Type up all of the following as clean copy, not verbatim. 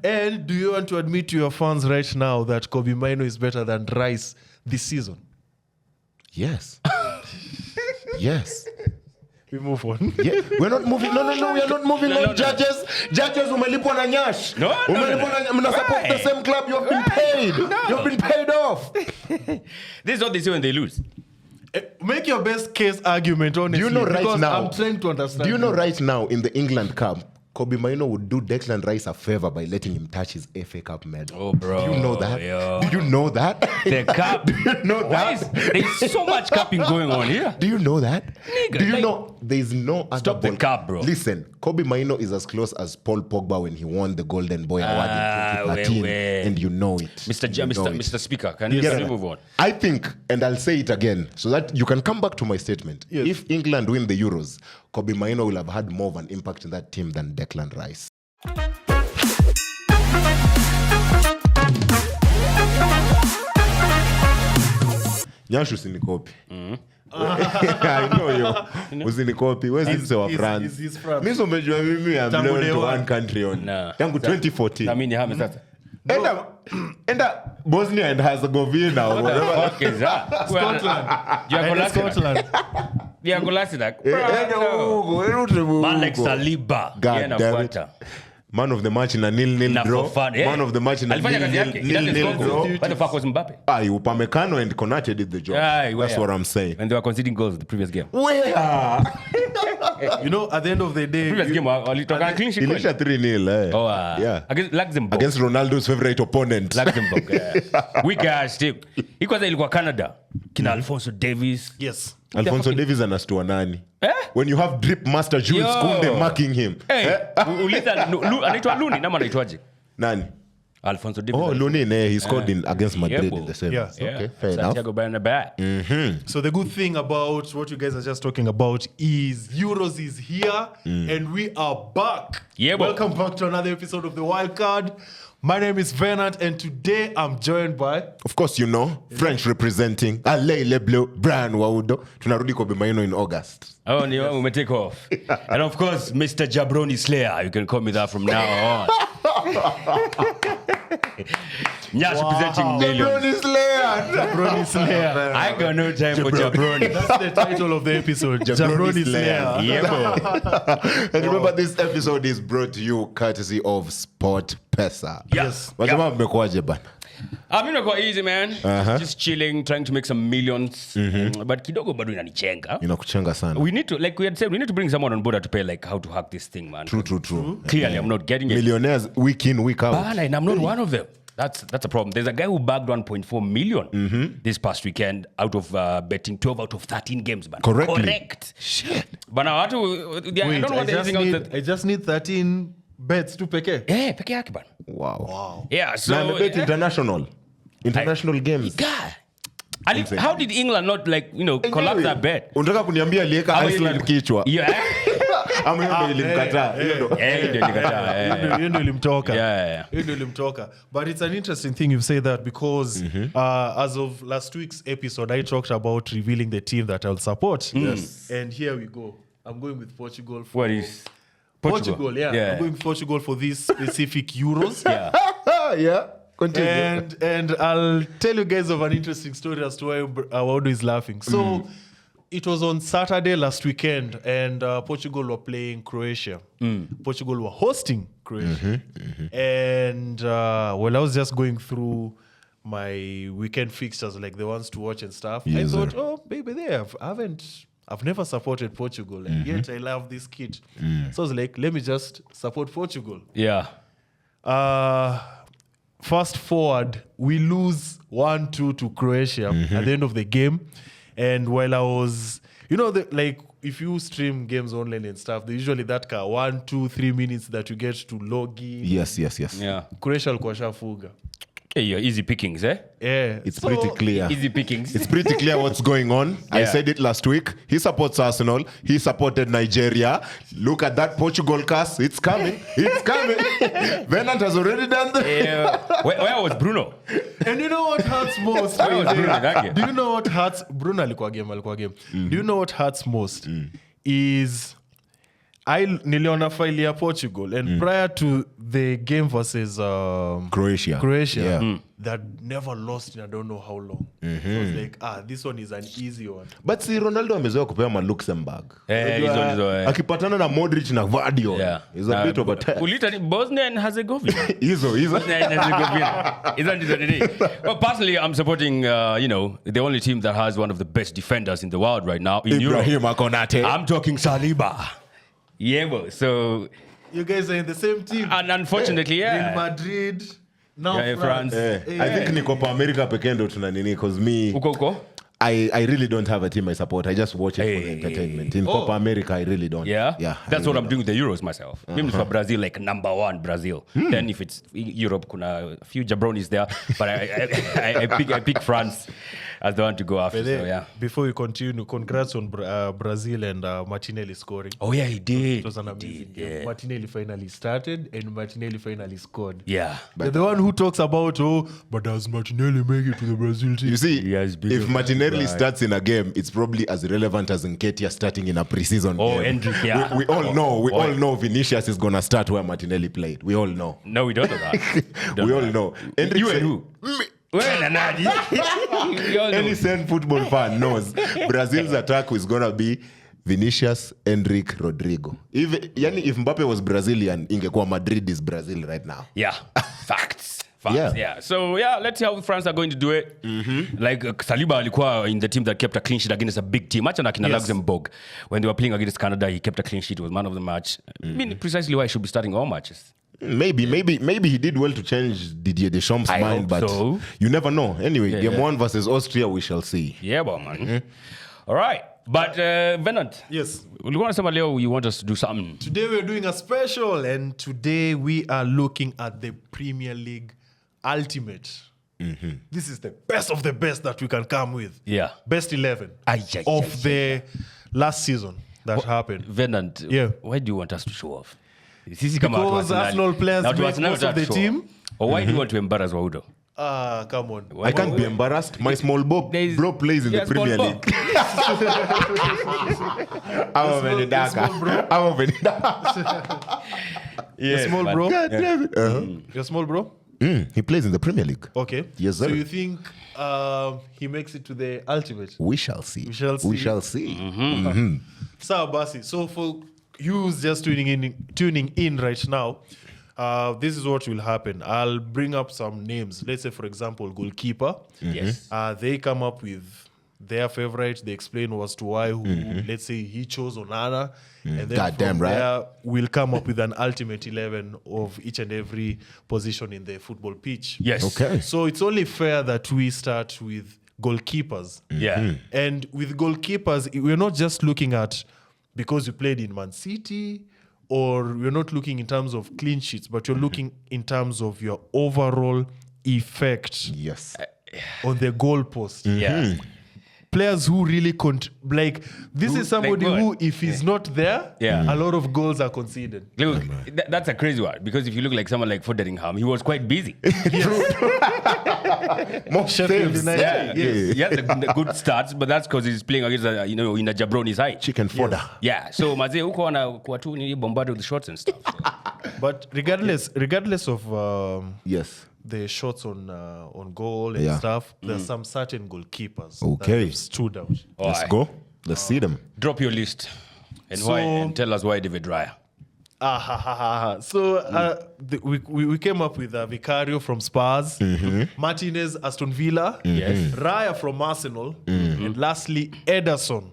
And do you want to admit to your fans right now that Kobe Mino is better than Rice this season? Yes. Yes. We move on. Yeah. We're not moving. No, we are not moving on. Judges, umelipwa na nyash. No. Mna support the same club. You've been paid. You've been paid off. This is what they say when they lose. Make your best case argument, honestly. Do you know right now? I'm trying to understand. Do you know right now in the England Cup, Kobe Mino would do Declan Rice a favor by letting him touch his FA Cup medal. Oh, bro. Do you know that? Yo. Do you know that? The cup. Do you know that? There's so much cupping going on here. Do you know that? Nigga, Do you know there's no other Stop the cup, bro. Listen, Kobe Mino is as close as Paul Pogba when he won the Golden Boy Award in 2013, and you know it. Mr. Speaker, can you move on? I think, and I'll say it again, so that you can come back to my statement. Yes. If England win the Euros, Kobe Mino will have had more of an impact in that team than Declan Rice. Nyashu usinikopi. I know you. Usinikopi. Where's this our France? Is France? Mimi umejua mimi am known to one country on. Yangu 2014. I mean, you have sasa. Enda Bosnia and Herzegovina or whatever. Okay, that. Scotland. Yeah, Golasi like. Man Man like Saliba. God damn it. Man of the match in a 0-0 draw. Man of the match in a 0-0 draw. What the fuck was Mbappe? Upamecano and Konate did the job. That's what I'm saying. And they were conceding goals in the previous game. Where? You know, at the end of the day, Previous game, clean sheet. Ilisha 3-0. Oh, yeah. Against Luxembourg. Against Ronaldo's favorite opponent. Luxembourg. Yeah. Weak ass team. He kwanza ilikuwa Canada. Kina Alphonso Davies. yes. Alphonso Davies anastua nani? When you have drip master Jules Kounde marking him. Hey, uliza anaitwa Luni nama anaitwaje? Nani? Alphonso Davies. Oh, Luni, he scored against Madrid in the semis. Yeah. Okay, fair enough. Santiago Bernabeu. So the good thing about what you guys are just talking about is Euros is here and we are back. Yeah, boy. Welcome back to another episode of the Wild Card. My name is Venant and today I'm joined by... Of course, you know, French representing Alain Lebleu, Brian Waudo. Tunarudi Kobe Mino in August. Oh, no, we take off. And of course, Mr. Jabroni Slayer. You can call me that from now on. Nyash representing millions. Jabroni Slayer. I ain't got no time for Jabroni. That's the title of the episode. Jabroni Slayer. Yeah, bro. And remember, this episode is brought to you courtesy of Sport Pesa. Yes. Wasema mmekuaje bana? I'm not quite easy, man. Just chilling, trying to make some millions. But kidogo bado inanichenga. Inakuchenga sana. We need to, like we had said, we need to bring someone on board to pay like how to hack this thing, man. True. Clearly, I'm not getting it. Millionaires week in, week out. Bana, and I'm not one of them. That's a problem. There's a guy who bagged 1.4 million this past weekend out of betting 12 out of 13 games, man. Correct. Shit. But now, I don't want anything else. I just need 13 bets to peke. Yeah, peke yake, man. Wow. Yeah, so... Now, bet international games. God. How did England not, like, collapse that bet? Unataka kuniambia aliweka Iceland kichwa. Yeah. Ama yeye ilimkataa. Hiyo ndio ilimtoka. But it's an interesting thing you say that because as of last week's episode, I talked about revealing the team that I'll support. Yes. And here we go. I'm going with Portugal. What is... Portugal, yeah. I'm going with Portugal for these specific Euros. Yeah. Continue. And I'll tell you guys of an interesting story as to why Awado is laughing. So it was on Saturday last weekend, and Portugal were playing Croatia. Portugal were hosting Croatia. And I was just going through my weekend fixtures, like the ones to watch and stuff. Yes, I thought, maybe I've never supported Portugal, and yet I love this kid. So I was like, let me just support Portugal. Yeah. Fast forward, we lose 1-2 to Croatia at the end of the game. And while I was, if you stream games online and stuff, there's usually that 1, 2, 3 minutes that you get to log in. Yes. Yeah. Croatia alikuwa shafuga. Hey, easy pickings, eh? Yeah. It's pretty clear. Easy pickings. It's pretty clear what's going on. I said it last week. He supports Arsenal. He supported Nigeria. Look at that Portugal cast. It's coming. Venant has already done that. Where was Bruno? And you know what hurts most? Where was Bruno that game? Do you know what hurts? Bruno alikuwa game. Do you know what hurts most? Is niliona file ya Portugal and prior to the game versus Croatia. Yeah. that never lost in I don't know how long. So it's like, this one is an easy one. But si Ronaldo amezoea kupewa ma Luxembourg. Hizo. Akipatana na Modric na Vardio. Yeah. Is a bit of a test. Ulitani Bosnia and Herzegovina. Hizo. Bosnia and Herzegovina. Isn't it? Well, personally, I'm supporting, the only team that has one of the best defenders in the world right now in Europe. Ibrahima Konate. I'm talking Saliba. Yeah, bro. So You guys are in the same team. and unfortunately, Real Madrid. Now France. I think ni Copa America pekee ndo tuna nini cause me Uko? I really don't have a team I support. I just watch it for the entertainment. In Copa America, I really don't. Yeah? That's what I'm doing with the Euros myself. Maybe for Brazil, like number one, Brazil. Then if it's Europe, kuna a few jabronis there. But I pick France as the one to go after. So, yeah. Before we continue, congrats on Brazil and Martinelli scoring. Oh, yeah, he did. It was an amazing game. Martinelli finally started and Martinelli finally scored. Yeah. But the one who talks about, but does Martinelli make it to the Brazil team? You see, Yes, big if of Martinelli starts in a game, it's probably as relevant as Nketiah starting in a preseason game. Hendrick, yeah. We all know Vinicius is gonna start where Martinelli played. We all know. No, we don't know that. We all know. Hendrick You and said- who? Well, we all know. Any sane football fan knows Brazil's attack is gonna be Vinicius, Hendrick, Rodrigo. If Mbappe was Brazilian, ingekuwa Madrid is Brazil right now. Yeah, facts. Yeah. So, let's see how France are going to do it. Like, Saliba alikuwa in the team that kept a clean sheet against a big team. Much like in Luxembourg. When they were playing against Canada, he kept a clean sheet. He was man of the match. I mean, precisely why he should be starting all matches. Maybe he did well to change Didier Deschamps' I mind, hope but so. you never know. Anyway, game 1 versus Austria, we shall see. Yeah, well, man. All right. But, Venant. Yes. You want us to do something? Today we're doing a special, and today we are looking at the Premier League Ultimate. This is the best of the best that we can come with. Yeah. Best 11 of the last season that happened. Venant, Yeah. why do you want us to show off? Because Arsenal players make most of the team. Or why do you want to embarrass Waudo? Come on. I can't be embarrassed. My small bro plays in the Premier League. You're small, bro. God damn it. You're small, bro? He plays in the Premier League. Okay. Yes, sir. So you think he makes it to the Ultimate? We shall see. We shall see. So, Basi, so for you who's just tuning in right now, this is what will happen. I'll bring up some names. Let's say, for example, goalkeeper. Yes. They come up with their favorite. They explain as to why. Let's say he chose Onana, and then Goddamn from right. there we'll come up with an ultimate 11 of each and every position in the football pitch. Yes. Okay. So it's only fair that we start with goalkeepers. Yeah. And with goalkeepers, we're not just looking at because you played in Man City, or we're not looking in terms of clean sheets, but you're looking in terms of your overall effect Yes. on the goalpost. Yeah. Players who really this is somebody like who, if he's not there, Yeah. a lot of goals are conceded. Look, that's a crazy one because if you look like someone like Fotheringham, he was quite busy. More Sheffield saves. United. Yes. He had the good stats, but that's because he's playing against in a jabroni side. Chicken fodder. Yeah, so Mazee huko anakuwa tu ni bombarded with shots and stuff. So. But regardless of Yes. the shots on goal and stuff, there's some certain goalkeepers Okay. that have stood out. Let's Alright. go. Let's see them. Drop your list and So- why and tell us why David Raya. So we came up with Vicario from Spurs, Martinez, Aston Villa, Yes. Raya from Arsenal, and lastly Ederson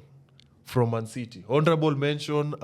from Man City. Honorable mention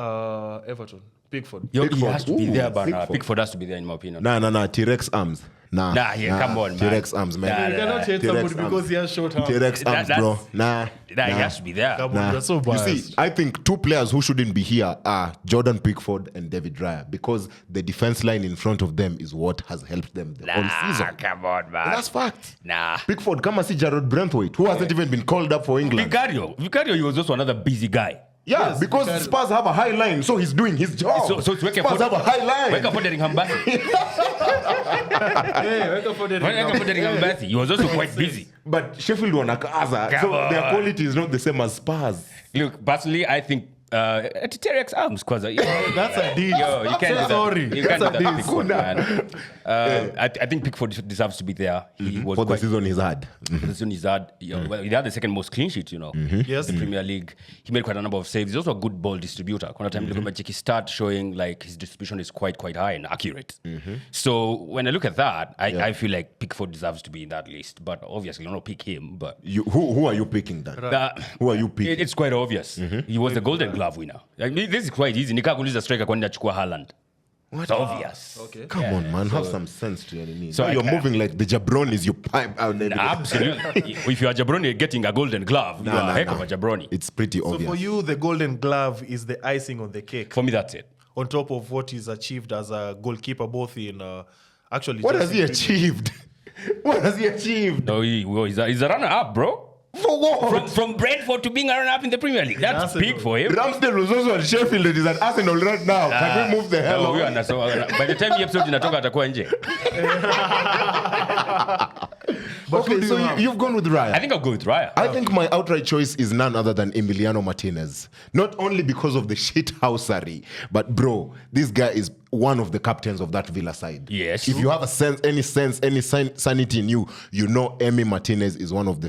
Everton, Pickford. He Pickford. has to be Ooh, there, but Pickford. Pickford has to be there in my opinion. Nah. T-Rex arms. Nah. Come on, man. T-Rex arms, man. Nah, You cannot hate T-Rex somebody because he has short arms. T-Rex arms, That's- bro. Nah. He has to be there. Come on, you're so You biased. see, I think two players who shouldn't be here are Jordan Pickford and David Raya because the defense line in front of them is what has helped them the whole season. Come on, man. And that's fact. Nah. Pickford, come and see Jared Brentwaite, who hasn't even been called up for England. Vicario, he was also another busy guy. Yeah, Yes, because Vicario. Spurs have a high line, so he's doing his job. So it's Spurs have a high line. Wake up Fotheringham back. He was also quite busy. But Sheffield wanakaza, so Come on. their quality is not the same as Spurs. Look, personally, I think T-Rex arms, kwanza. That's a deal. Yo, you can't do that. Sorry. You can't do That's a that to deal. Pickford, man. I think Pickford deserves to be there. He was For the quite... season he's had. The season he's had, well, he had the second most clean sheet, Yes. the Premier League. He made quite a number of saves. He's also a good ball distributor. Kuna time he start showing like his distribution is quite high and accurate. So when I look at that, I feel like Pickford deserves to be in that list. But obviously, I don't pick him. But Who are you picking then? Who are you picking? It's quite obvious. He was the Golden Glove winner. Like, this is quite easy. Nikakuuliza striker kwani achukua Haaland. It's obvious. Okay. Come on, man. Have some sense to your knees. So So you're moving like the jabronis you pipe out there. Absolutely. If you are Jabroni getting a Golden Glove, you are a heck of a Jabroni. It's pretty So obvious. for you, the Golden Glove is the icing on the cake. For me, that's it. On top of what he's achieved as a goalkeeper, both in actually. What just has he in achieved? What has he achieved? No, he's a runner-up, bro. For what? From Brentford to being a runner-up in the Premier League. That's Arsenal. big for him. Ramsdale was also at Sheffield and he's at Arsenal right now. Can we move the hell No, on? by the time the episode inatoka atakuwa nje. But who Okay, do so you have? you've gone with Raya. I think I'll go with Raya. I think my outright choice is none other than Emiliano Martinez. Not only because of the shithousery, but bro, this guy is one of the captains of that Villa side. Yes. If you have any sanity in you, you know Emi Martinez is one of the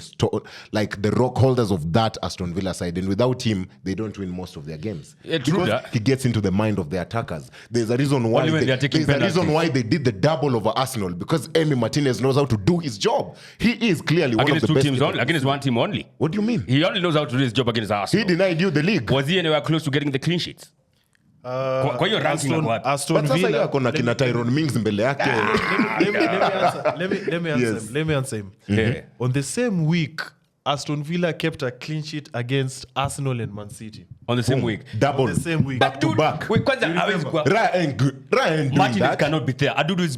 like the rock holders of that Aston Villa side. And without him, they don't win most of their games. Yeah, true because that. he gets into the mind of the attackers. There's a reason why Only when they are taking penalties. they did the double over Arsenal, because Emi Martinez knows how to do his job. He is clearly one of Against the two best. teams only. Against one team only. What do you mean? He only knows how to do his job against He Arsenal. denied you the league. Was he anywhere close to getting the clean sheets? Kwa hiyo ranking like what? Aston But sasa Villa. yeye ako na kina Tyrone Mings mbele yake. Let me answer him. Yeah. On the same week, Aston Villa kept a clean sheet against Arsenal and Man City. On the same week. Double. On the same week. Back to back. Wait, kwanza hawezi kuwa- Raya ain't good. Raya ain't doing Martinez that. cannot be there. Adudu is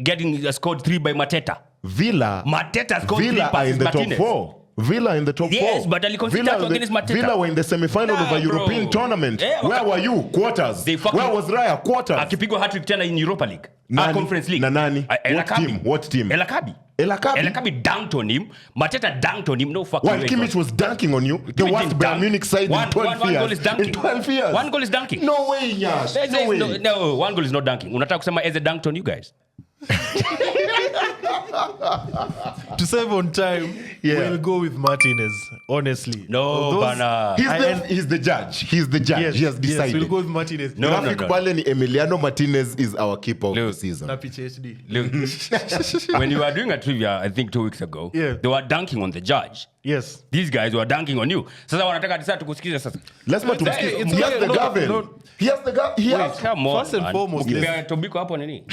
getting scored 3 by Mateta. Villa scored 3 Villa are passes in the Martinez. top 4. Villa in the top 4. Yes, but aliconsider Villa against Mateta. Villa were in the semi-final of a Nah, bro. European tournament. Yeah, Where were you? Quarters. They fucking- Where was Raya? Quarters. Akipigwa hat-trick tena in Europa League. Nani? Conference League. Na nani? El What Akabi. team? What team? El Akabi. El Akabi? El Akabi dunked on him. Mateta dunked on him. No fucking While way. Kimmich was dunking on you, the Kimmich worst didn't Bayern dunk. Munich side One- in 12 one years. goal is dunking. In 12 years. One goal is dunking. No way, Nyash. No way. No, one goal is not dunking. Unataka kusema Eze dunked on you guys? To save on time, Yeah. we'll go with Martinez, honestly. No, Although- bana. He's the judge. He's the judge. Yes, he has decided. Yes, we'll go with Martinez. No. Rafik pale ni Emiliano Martinez is our keeper of the Look. season. Na PhD. Look, when you were doing a trivia, I think 2 weeks ago, Yeah. they were dunking on the judge. Yes. These guys were dunking on you. Sasa wanataka tisa tukusikize sasa. Let's not It's- he it's has okay. the No, Gavin. no. He has the Gavin. He has. Come on. First and man. foremost, Ukipea Tobiko hapo nini?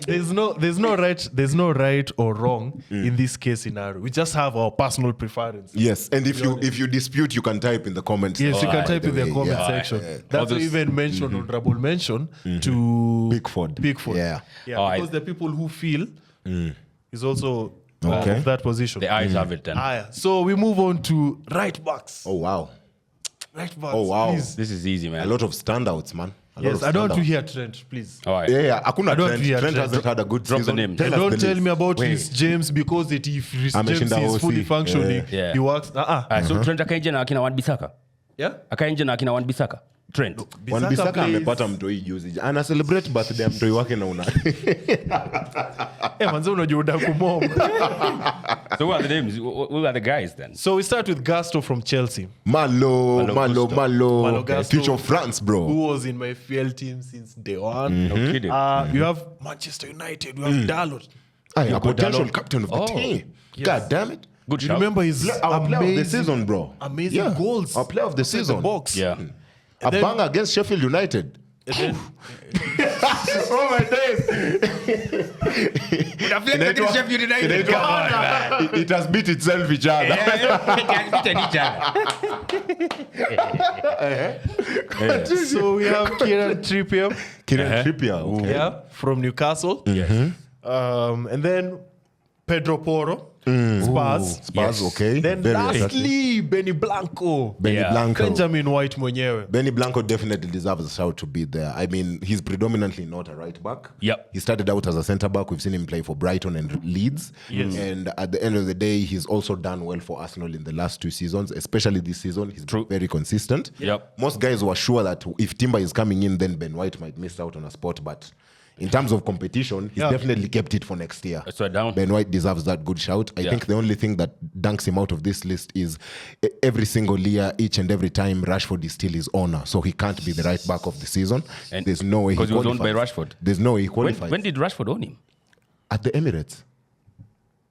there's no right or wrong in this case scenario. We just have our personal preference. Yes, and if you dispute, you can type in the comments. Yes, you can by type the in the way. comment Yeah. section. All That's those- even mentioned honorable mention to Pickford. Yeah, All because right. the people who feel is also Okay. of that position. The eyes have it then. So we move on to right backs. Oh wow. Right backs. Oh, wow. Please. This is easy, man. A lot of standouts, man. A lot Yes, of I don't want to standouts. hear Trent, please. All right. Yeah. Akuna I don't Trent. hear Trent Trent. hasn't had a good Drop the season. names. Tell And us don't the tell list. me about Wait. Rhys James, because if Rhys Ameshinda James is OC. fully functioning, Yeah. he works. So Trent akainje na akina Wan-Bissaka. Yeah. Akainje na akina Wan-Bissaka. Trent. Wan-Bissaka plays- amepata mtoi juzi. Ana celebrate birthday ya mtoi wake na una. Manze unajua udaku mom. So who are the names? Who are the guys then? So we start with Gasto from Chelsea, Malo Malo Gasto. Future of France, bro. who was in my FPL team since day one. No kidding. You have Manchester United, you have Dalot. Aye, a potential Dalot. captain of the Oh. team. Yes. God damn it. Good You shout. remember his Our player of the amazing, season, bro. amazing goals. Our player of the outside season. box. Yeah. A then- banger against Sheffield United. And then, Oh my days. It has beat itself each other. so we have Kieran Trippier, Kieran Trippier. Okay. yeah, from Newcastle. And then Pedro Porro, Spurs. Spurs, okay. Then Very lastly, Benny Blanco. Benny Blanco. Benjamin White mwenyewe. Benny Blanco definitely deserves a shout to be there. I mean, he's predominantly not a right back. Yep. He started out as a centre back. We've seen him play for Brighton and Leeds. Yes. And at the end of the day, he's also done well for Arsenal in the last 2 seasons, especially this season. He's been very consistent. Yep. Most guys were sure that if Timber is coming in, then Ben White might miss out on a spot. But in terms of competition, he's definitely kept it for next year. That's right down. Ben White deserves that good shout. I think the only thing that dunks him out of this list is every single year, each and every time, Rashford is still his owner. So he can't be the right back of the season. And there's no way he because he was owned by qualifies. Rashford. There's no way he qualifies. When did Rashford own him? At the Emirates.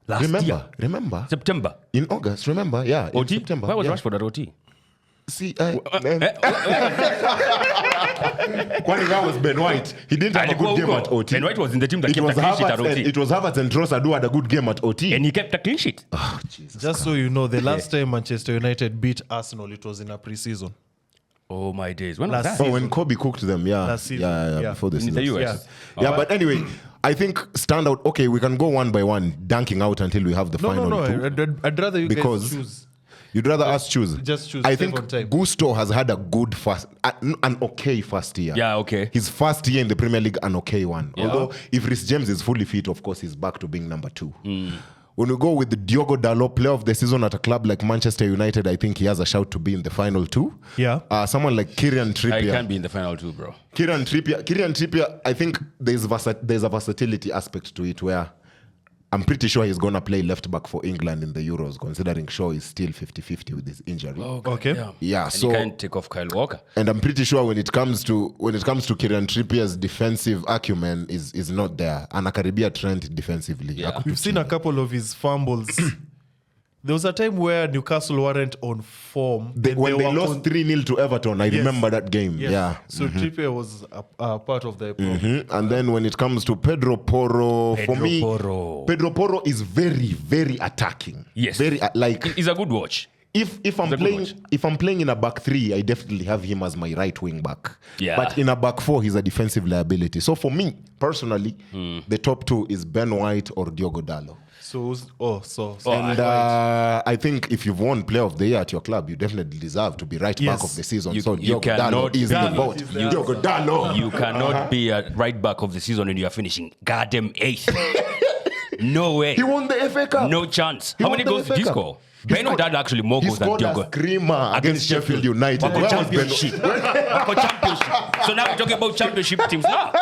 Last year. Remember? September. In August, remember? Yeah, in OT? September. Where was yeah. Rashford at OT? See, Kwani that was Ben White. He didn't have a good game at OT. Ben White was in the team that It kept was a clean sheet at Havertz OT. and, it was Havertz and Trossard who had a good game at OT. And he kept a clean sheet. Oh, Jesus. Just so you know, the last time Manchester United beat Arsenal, it was in a pre-season. Oh my days. When was Last that? Oh, when Kobe cooked them, yeah. Last season, yeah. Before the In season. the US. Yeah, but anyway, I think standout. Okay, we can go one by one, dunking out until we have the final two. I'd rather you Because guys choose. You'd rather us choose. Just choose. I Save think on time. Gusto has had a good an okay first year. Yeah, okay. His first year in the Premier League, an okay one. Although if Reece James is fully fit, of course, he's back to being number 2. When we go with the Diogo Dalot, player of the season at a club like Manchester United, I think he has a shout to be in the final 2. Yeah. Someone like Kieran Trippier. I can't be in the final 2, bro. Kieran Trippier, I think there's a versatility aspect to it where I'm pretty sure he's going to play left back for England in the Euros, considering Shaw is still 50-50 with his injury. Oh, Okay. Yeah, And so he can't take off Kyle Walker. and I'm pretty sure when it comes to Kieran Trippier's defensive acumen is not there. And Akaribia Trent defensively. Yeah. We've seen a couple of his fumbles. There was a time where Newcastle weren't on form. When they lost 3-0 to Everton, I remember that game. Yes. Yeah. So Trippier was a part of the problem. And then when it comes to Pedro Porro, for me, Porro. Pedro Porro is very, very attacking. Yes. Very He's a good watch. If I'm playing in a back 3, I definitely have him as my right wing back. Yeah. But in a back 4, he's a defensive liability. So for me personally, the top 2 is Ben White or Diogo Dalot. And I think if you've won Player of the Year at your club, you definitely deserve to be right back of the season. So you Diogo cannot Dalot is in the Dalot vote. is the Diogo Dalot. You cannot be a right back of the season and you are finishing goddamn 8th. No way. He won the FA Cup. No chance. He How won many the goals FA did he Cup. score? He Ben scored- had actually more He goals than scored Diogo. a screamer against Sheffield United. Wako Where was championship. Wako championship. So now we're talking about championship teams. Nah.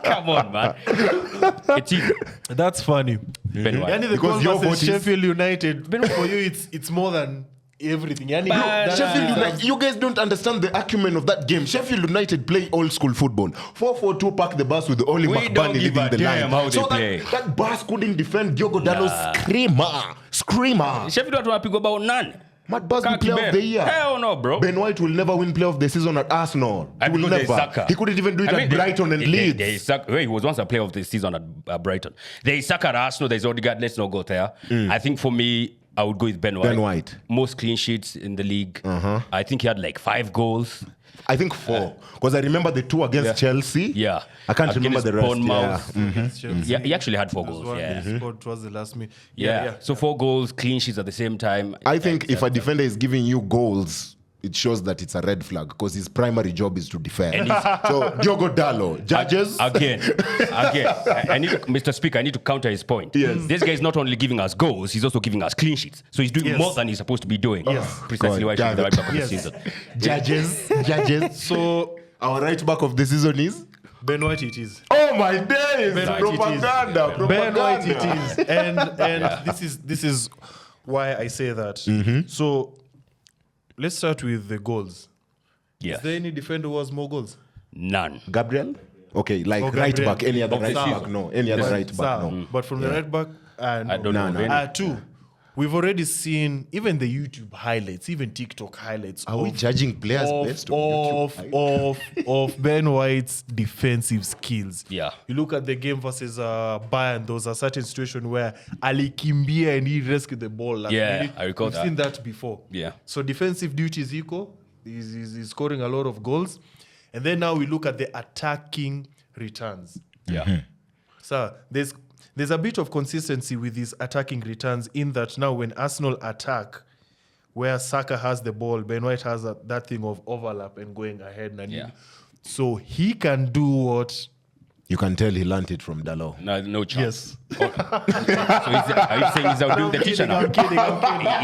Come on, man. It's easy. That's funny. Ben White. Yani the Because goal your versus vote is- Sheffield United, for you, it's more than everything. Yani, But Sheffield United, you guys don't understand the acumen of that game. Sheffield United play old school football. 4-4-2 park the bus with Oli We McBurney don't give leading a the line. damn how they So play. that bus couldn't defend Diogo Dalot. Screamer. Sheffield watu wanapigwa about none. Matt Busby Can't player keep of the him. year. Hell no, bro. Ben White will never win player of the season at Arsenal. He will Because there's never. Saka. He couldn't even do it at Brighton and Leeds. He was once a player of the season at Brighton. There's Saka at Arsenal. There's Odegaard. Let's not go there. I think for me, I would go with Ben White. Ben White. Most clean sheets in the league. I think he had like 5 goals. I think 4. Because I remember the 2 against Chelsea. Yeah. I can't remember Against the rest. Bournemouth. Yeah. Yeah, he actually had 4 goals. one Yeah. he scored towards the last minute. Yeah. So 4 goals, clean sheets at the same time. I think if a defender is giving you goals, it shows that it's a red flag because his primary job is to defend. So Diogo Dalot, judges. Again, I need to, Mr. Speaker, I need to counter his point. Yes. This guy is not only giving us goals, he's also giving us clean sheets. So he's doing more than he's supposed to be doing. Precisely God why he's damn the it. right back of the Yes. season. Judges. So Our right back of the season is. Ben White it is. Oh my days! Ben White Propaganda. Ben White it is. And this is why I say that. So let's start with the goals. Yeah. Is there any defender who has more goals? None. Gabriel? Okay, like Oh, right Gabriel. back. Any other Of right the back? season. No. Any other right back? Sir, No. But from the right back, I don't No, know. no. Any. 2. We've already seen even the YouTube highlights, even TikTok highlights. Are we judging players based on YouTube? of Ben White's defensive skills. Yeah. You look at the game versus Bayern, there was a certain situation where Ali Kimbia and he rescued the ball. Like, Yeah, I recall we've that. seen that before. Yeah. So defensive duty is equal. He's scoring a lot of goals. And then now we look at the attacking returns. Yeah. So there's a bit of consistency with his attacking returns in that now when Arsenal attack, where Saka has the ball, Ben White has that thing of overlap and going ahead. So he can do what... You can tell he learned it from Dalot. No chance. Yes. So are you saying he's outdoing the teacher now? I'm kidding.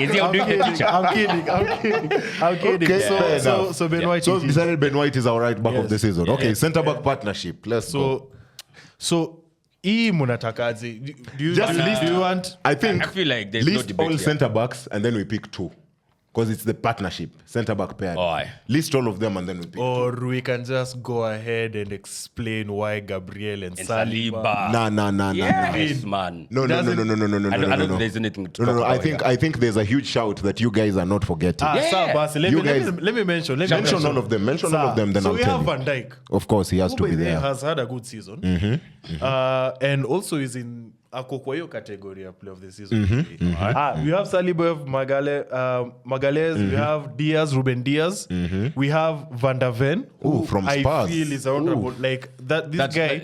Is he outdoing the teacher? I'm kidding. Okay, So Ben White. So decided Ben White is our right back of the season. Okay, centre back partnership. Let's go. So hii munatakaje? Do you want? I think I feel like there's no list debate all here. centre backs and then we pick 2. Because it's the partnership, centre back pair. Oh, aye. List all of them and then we pick. Or we can just go ahead and explain why Gabriel and Saliba. Nah. Yes, man. No. I don't think there's anything to talk No. about here. I think there's a huge shout that you guys are not forgetting. Let me mention. Mention all of them. Mention all of them. Then so I'll we tell have you. Van Dijk. Of course, he has to be Who there. has had a good season. And also is in ako kwa hiyo category ya play of the season. We have Saliba, we have Magalhaes, we have Diaz, Ruben Diaz. We have Van der Ven, who from I Spurs. feel is honorable. Like that, this guy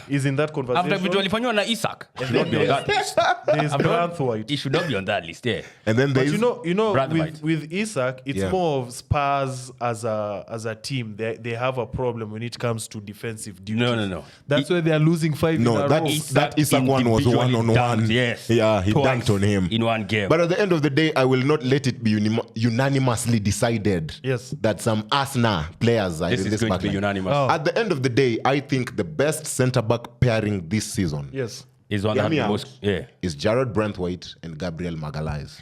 is in that After conversation. vitu alifanywa na Isak, he should not be on that list. There's Branthwaite. He should not be on that list, yeah. And then But there's you know, Branthwaite. with Isak, it's more of Spurs as a team. They have a problem when it comes to defensive duties. No. That's why they are losing 5 in a row. that Isak one was individually 1-on-1. dunked, yes. Yeah, he Twice dunked on him. in one game. But at the end of the day, I will not let it be unanimously decided that some Arsenal players are This in is this going to be backline. unanimous. At the end of the day, I think the best centre-back pairing this season Is one Hear that me the out. most, yeah. is Jared Branthwaite and Gabriel Magalhaes.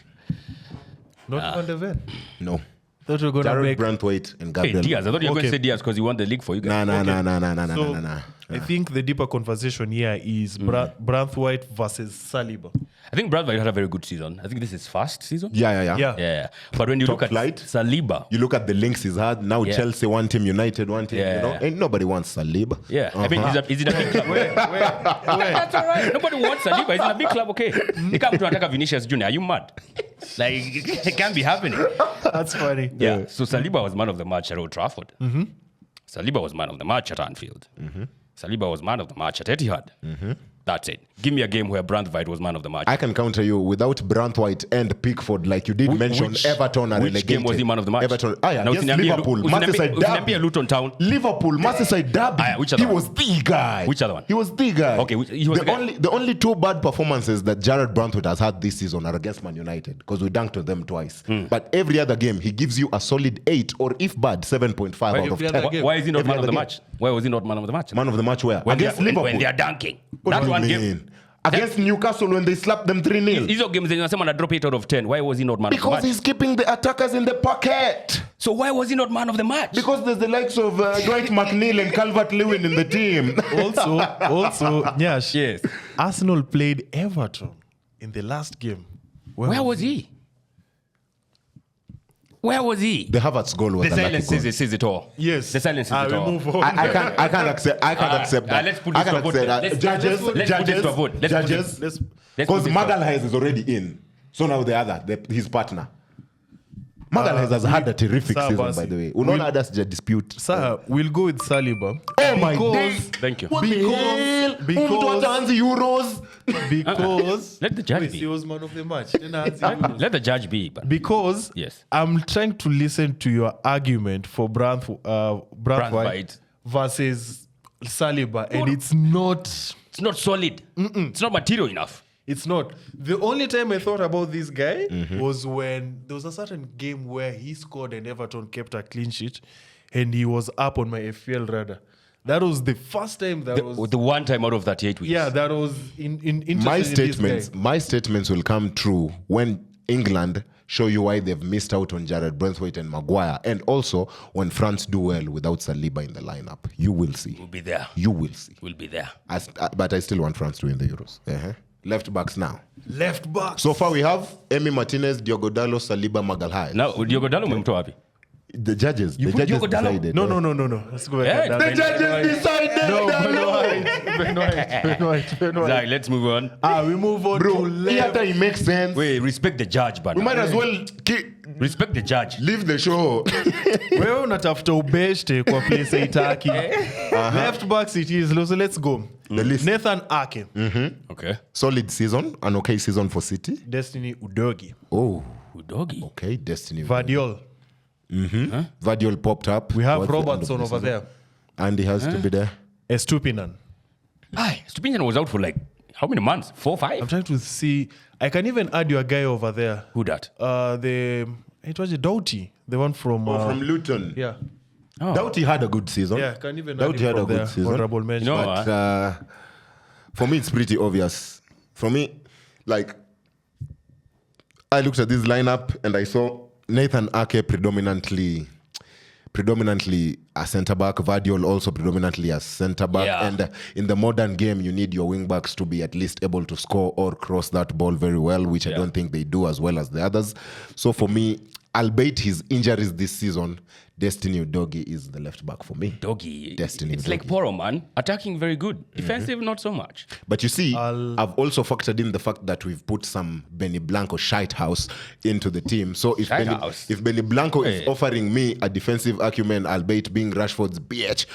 Not Van der Ven. No. Thought you were going to Jared make... Branthwaite and Hey, Gabriel. Diaz. I thought you were going to Okay. say Diaz because he won the league for you guys. Nah. I think the deeper conversation here is Branthwaite versus Saliba. I think Bradford had a very good season. I think this is first season. Yeah. Yeah. But when you Top look at flight. Saliba, You look at the links he's had. Now Chelsea one team, United one team. Yeah. You know, ain't nobody wants Saliba. yeah. I mean, is it a big club? That's all right. Nobody wants Saliba. He's in a big club, okay? He can't to attack Vinicius Jr. Are you mad? Like, it can't be happening. That's funny. Yeah. So Saliba was man of the match at Old Trafford. Saliba was man of the match at Anfield. Saliba was man of the match at Etihad. That's it. Give me a game where Branthwaite was man of the match. I can counter you without Branthwaite and Pickford, like you did mention. Everton are which relegated. game was he man of the match? Everton. Now, Against usiniambie Liverpool. Lu- Merseyside usiniambie derby. Luton Town. Liverpool, Merseyside derby. Which other he one? was the guy. Which other one? He was the guy. Okay, he was the guy. The only 2 bad performances that Jared Branthwaite has had this season are against Man United because we dunked on them twice. But every other game, he gives you a solid 8 or if bad, 7.5 out of every 10. other game? Why is he not Every man of other the game. match? Why was he not man of the match? Man of the match where? When Against they are, Liverpool. when they are dunking. What That's do you one mean? game. Against Newcastle when they slapped them 3-0. Hizo games zenye nasema na drop 8 out of 10. Why was he not man of the Because match? he's keeping the attackers in the pocket. So why was he not man of the match? Because there's the likes of Dwight McNeil and Calvert-Lewin in the team. Also, Nyash, Yes. Arsenal played Everton in the last game. Where was he? Where was he? The Havertz goal was The a lucky silence goal. says it all. Yes. The silence says it we all. move on. I can't accept that. Let's put I this can't to a vote. accept that. Let's Judges, put this to a vote. Let's put judges. Let's put Because this Magalhaes is already in. So now the other, his partner. Magalhaes has had a terrific Sir, season, Basi. by the way. Unaona that's a dispute. Sir, we'll go with Saliba. Oh my days. Thank you. What the hell? because- Mtu ataanza Euros. Because Let the judge Wait, be. he was man of the match. Then I had- Let the judge be. But because Yes. I'm trying to listen to your argument for Branthwaite Branthwaite. versus Saliba, and it's not. it's not solid. It's not material enough. It's not. The only time I thought about this guy was when there was a certain game where he scored and Everton kept a clean sheet, and he was up on my FPL radar. That was the first time that was. The one time out of 38 weeks. Yeah, that was in My interested in this statements, guy. my statements will come true when England show you why they've missed out on Jared Branthwaite and Maguire, and also when France do well without Saliba in the lineup. You will see. We'll be there. You will see. We'll be there. But I still want France to win the Euros. Left backs now. Left back. So far we have Emi Martinez, Diogo Dalot, Saliba, Magalhaes. Now, Diogo Dalot umemtoa wapi? The judges put Diogo Dalot? decided. No. Let's go back. Yeah, The judges decided. No, Ben White. Zach, let's move on. We move on Bro, to left. it makes sense. Wait, respect the judge, but We might as well respect the judge. leave the show. Wewe unatafuta ubeshte kwa place haitaki. Left back it is. So let's go. The list. Nathan Ake. Okay. Solid season, an okay season for City. Destiny Udogi. Oh, Doggy. okay, Destiny. Vardiol. Vardiol popped up. We have towards the end of Robertson the over season. there. And he has to be there. Estupinan. Stupinian was out for like how many months? 4, 5? I'm trying to see. I can even add your guy over there. Who that? It was a Doughty, the one from. From Luton. Yeah. Doughty had a good season. Yeah, can even add Doughty him had a from good there. season. Honorable mention. You know, But for me, it's pretty obvious. For me, like, I looked at this lineup and I saw Nathan Ake predominantly a centre back, Vardiol also predominantly a centre back. Yeah. And in the modern game, you need your wing backs to be at least able to score or cross that ball very well, which I don't think they do as well as the others. So for me, albeit his injuries this season, Destiny Udogi is the left back for me. Doggy. Destiny It's Udogie. like Poro, man. Attacking very good. Defensive, not so much. But you see, I've also factored in the fact that we've put some Benny Blanco shite house into the team. So if Benny Blanco is offering me a defensive acumen, albeit being Rashford's bitch,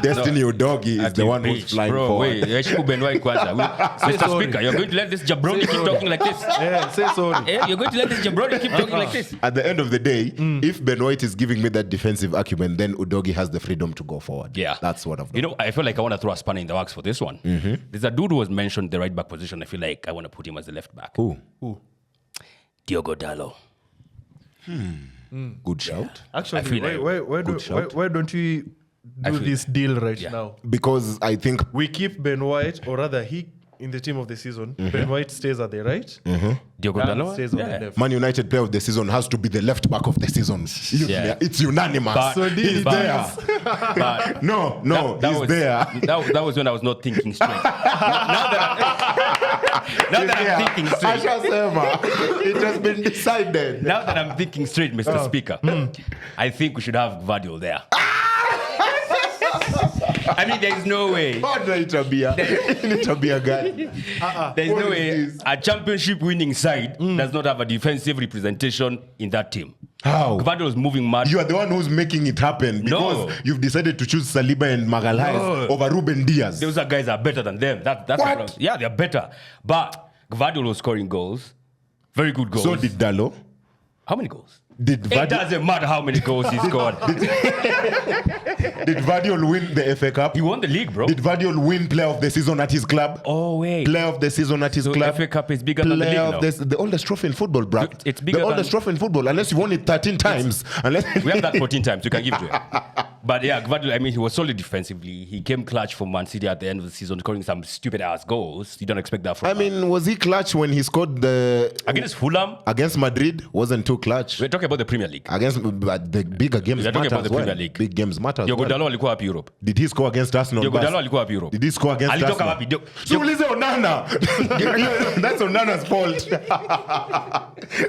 Destiny Udogi is the one who's flying forward. Mr. Speaker, you're going to let this jabroni keep talking like this? Yeah, say sorry. You're going to let this jabroni keep talking like this? At the end of the day, if Ben White is giving me that defensive acumen, then Udogi has the freedom to go forward. Yeah. That's what I've done. You know, I feel like I want to throw a spanner in the works for this one. There's a dude who was mentioned the right back position. I feel like I want to put him as the left back. Who? Diogo Dalot. Good shout. I Actually, feel why don't we do this deal right now? Because I think We keep Ben White, or rather, he in the team of the season. Ben White stays at the right. Diogo Dan Dalot stays on the left. Man United player of the season has to be the left back of the season. Yeah. It's unanimous. But- So He's but- there. But No, that he's was, there. That was when I was not thinking straight. now that I'm thinking straight. Ashasema. It has been decided. Now that I'm thinking straight, Mr. Speaker, I think we should have Vardiol there. I mean, there's no way. Itabia guy. There's What no is way this? a championship winning side does not have a defensive representation in that team. How? Vardiol is moving mad. You are the one who's making it happen because you've decided to choose Saliba and Magalhaes over Ruben Diaz. Those are guys are better than them. That's the What? problem. Yeah, they're better. But Vardiol was scoring goals. Very good goals. So did Dalot. How many goals? Did It Vardiol, doesn't matter how many goals he scored. did Vardiol win the FA Cup? He won the league, bro. Did Vardiol win player of the season at his club? Oh, wait. Player of the season at his So club. FA Cup is bigger than the league Player now. of the oldest trophy in football, bro. It's bigger the than- oldest trophy in football, unless you've won it 13 times. Unless We have that 14 times. You can give it to him. But yeah, Vardiol, I mean, he was solid defensively. He came clutch for Man City at the end of the season, scoring some stupid-ass goals. You don't expect that from I him. mean, was he clutch when he scored Against Fulham, against Madrid? Wasn't too clutch. we're talking about the Premier League. Against but the bigger games We're talking matter about as the well. Premier League. Big games matter as Diogo well. Dalot alikuwa wapi Europe? Did he score against Arsenal? Diogo Bas? Dalot alikuwa wapi Europe? Did he score against Alitoka Arsenal? wapi? So ulize Onana. That's Onana's fault.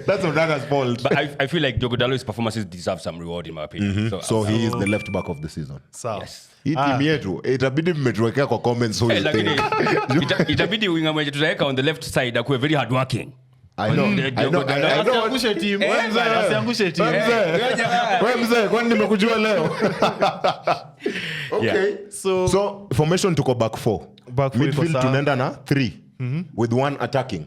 That's Onana's fault. But I feel like Diogo Dalot's performances deserve some reward in my opinion. So he is the left back of the season. Sawa. Hii timu yetu itabidi mmetuwekea kwa comments who you Lakini think. itabidi winga mwenye tutaweka on the left side akuwe very hard working. I know. Asiangushe team. Wewe mzee, asiangushe team. Wewe mzee, kwani nimekujua leo? Okay. Yeah. So formation tuko back 4. Back four iko Midfield sawa. tunaenda na 3 with one attacking.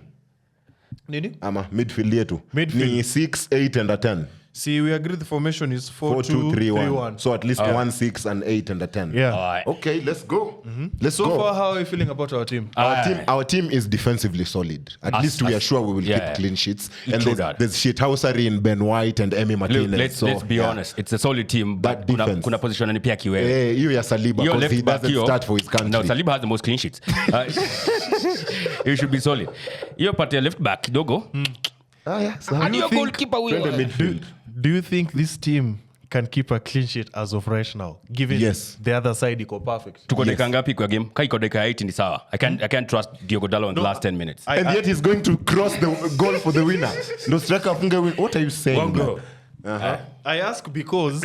Nini? Ama midfield yetu. Midfield. Ni 6, 8 and a 10. See, we agreed the formation is 4-2-3-1. 4-2-3-1. So at least 1, 6 and 8 and a 10. Yeah. Alright. Okay, let's go. Let's So go. far, how are you feeling about our team? Our team is defensively solid. At least we are sure we will keep clean sheets. And True there's shithousery in Ben White and Emi Martinez. Let's be honest. It's a solid team, but That defense. kuna position ni pia kiwewe. Hiyo ya Saliba Your because he left back doesn't hiyo- start for his country. No, Saliba has the most clean sheets. You should be solid. Hiyo part ya left back kidogo. And your goalkeeper will. Twende midfield. Do you think this team can keep a clean sheet as of right now? Given Yes. the other side iko perfect. Tuko dakika ngapi kwa game? Ka iko dakika 8 ni sawa. I can't trust Diogo Dalot in the last 10 minutes. And yet he's going to cross the goal for the winner. No striker afunge win. What are you saying? One goal. I ask because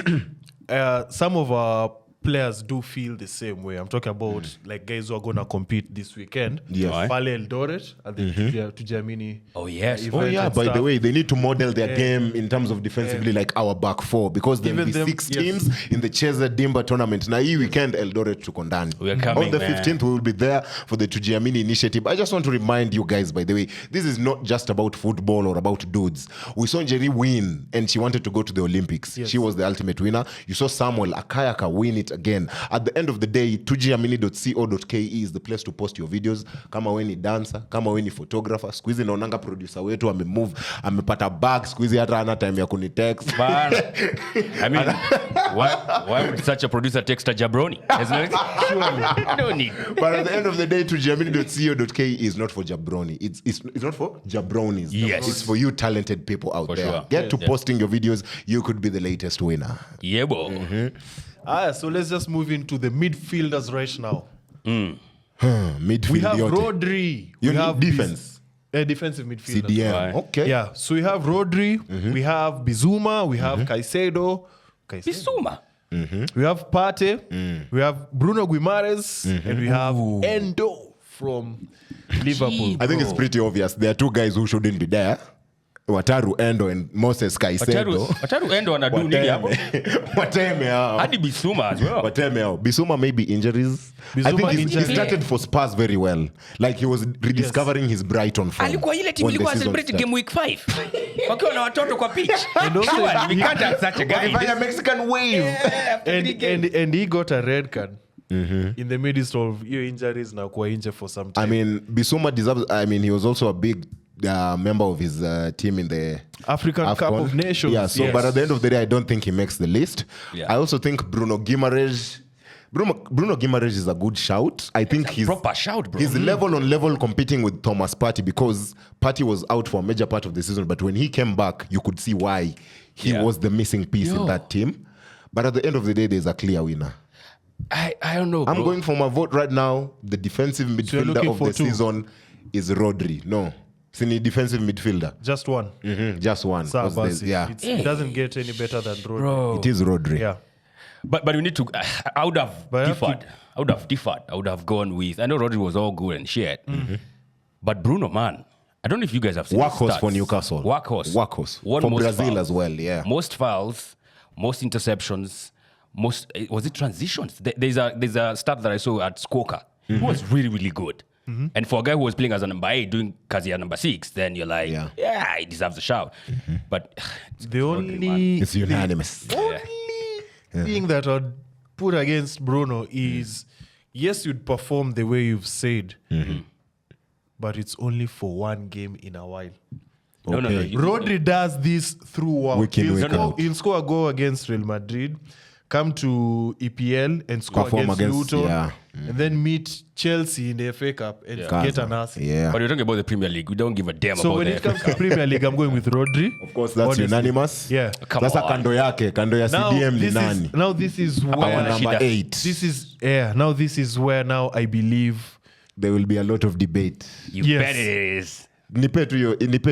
some of our players do feel the same way. I'm talking about like guys who are going to compete this weekend. Yes. Pale Eldoret at the Tujiamini. Oh, yes. event Oh yeah, and by stuff. the way, they need to model their game in terms of defensively like our back four because there will be Even them- 6 yes. teams in the Cheza Dimba tournament. Now, hii weekend Eldoret to Kondani. We are coming, On the man. 15th, we will be there for the Tujiamini initiative. I just want to remind you guys, by the way, this is not just about football or about dudes. We saw Njeri win and she wanted to go to the Olympics. Yes. She was the ultimate winner. You saw Samuel Akayaka win it again. At the end of the day, tujiamini.co.ke is the place to post your videos. Kama we ni dancer, kama we ni photographer. Siku hizi naonanga producer wetu amepata bag. Siku hizi hata hana time ya kunitext. But, I mean, why would such a producer text a jabroni? Surely. No need. But at the end of the day, tujiamini.co.ke is not for jabroni. It's not for jabronis. Yes. It's for you talented people out For there. sure. Get to posting your videos. You could be the latest winner. Yeah, boy. So let's just move into the midfielders right now. Midfield. We have yote. Rodri. You we need have defense. Defensive midfielder. CDM. Right. Okay. Yeah, so we have Rodri, we have Bizuma, we have Caicedo, Bisuma. we have Pate, we have Bruno Guimaraes, and we have Endo from Liverpool. I think it's pretty obvious. There are 2 guys who shouldn't be there. Wataru Endo and Moses Caicedo. Wataru endo anadu nini hapo? Wateme hao. Hadi Bisuma as well. Wateme hao. Bisuma maybe injuries. I Bisuma think he injuries. started for Spurs very well. Like he was rediscovering his Brighton form. Alikuwa ile timu when the ilikuwa season celebrate started. game week 5. Wakiwa na watoto kwa pitch. also- Surely, we can't have such a guy. Wakifanya Mexican wave. And he got a red card in the midst of your injuries na kuwa injured for some time. I mean, Bisuma deserves. I mean, he was also a big member of his team in the African Cup AFCON. of Nations. Yeah. So, yes. but at the end of the day, I don't think he makes the list. Yeah. I also think Bruno Guimaraes is a good shout. I think he's Proper shout, bro. He's level on level competing with Thomas Partey because Partey was out for a major part of the season. But when he came back, you could see why he Yeah. was the missing piece in that team. But at the end of the day, there's a clear winner. I don't know, bro. I'm going for my vote right now. The defensive midfielder looking of for the 2? season is Rodri. No. Sini defensive midfielder. Just one. Just one. Sa 'Cause there's- basi. Yeah. It doesn't get any better than Rodri. Bro. It is Rodri. Yeah. But we need to. I would have But I have differed. I would have differed. I would have gone with. I know Rodri was all good and shit. But Bruno, man, I don't know if you guys have seen Workhorse the stats. for Newcastle. Workhorse. For most Brazil fouls. as well, yeah. Most fouls, most interceptions, most was it transitions? There's a stat that I saw at Skoka. Who was really, really good. And for a guy who was playing as a number 8 doing Kazi at number 6, then you're like, yeah, he deserves a shout. But The only It's unanimous. thing that I'd put against Bruno is yes, you'd perform the way you've said, but it's only for one game in a while. no. Okay. Rodri does this throughout. Week in, week out. He'll score a goal against Real Madrid, come to EPL and score Perform against against- Luton, yeah. and then meet Chelsea in the FA Cup and get an assist. Yeah. But we're talking about the Premier League. We don't give a damn So about when the it comes to Premier League, I'm going with Rodri. Of course, that's Honestly. unanimous. Yeah. Come Sasa on. kando ya CDM ni nani? Now this is Our where number 8. Now this is where now I believe There will be a lot of debate. You Yes. bet it is. Nipe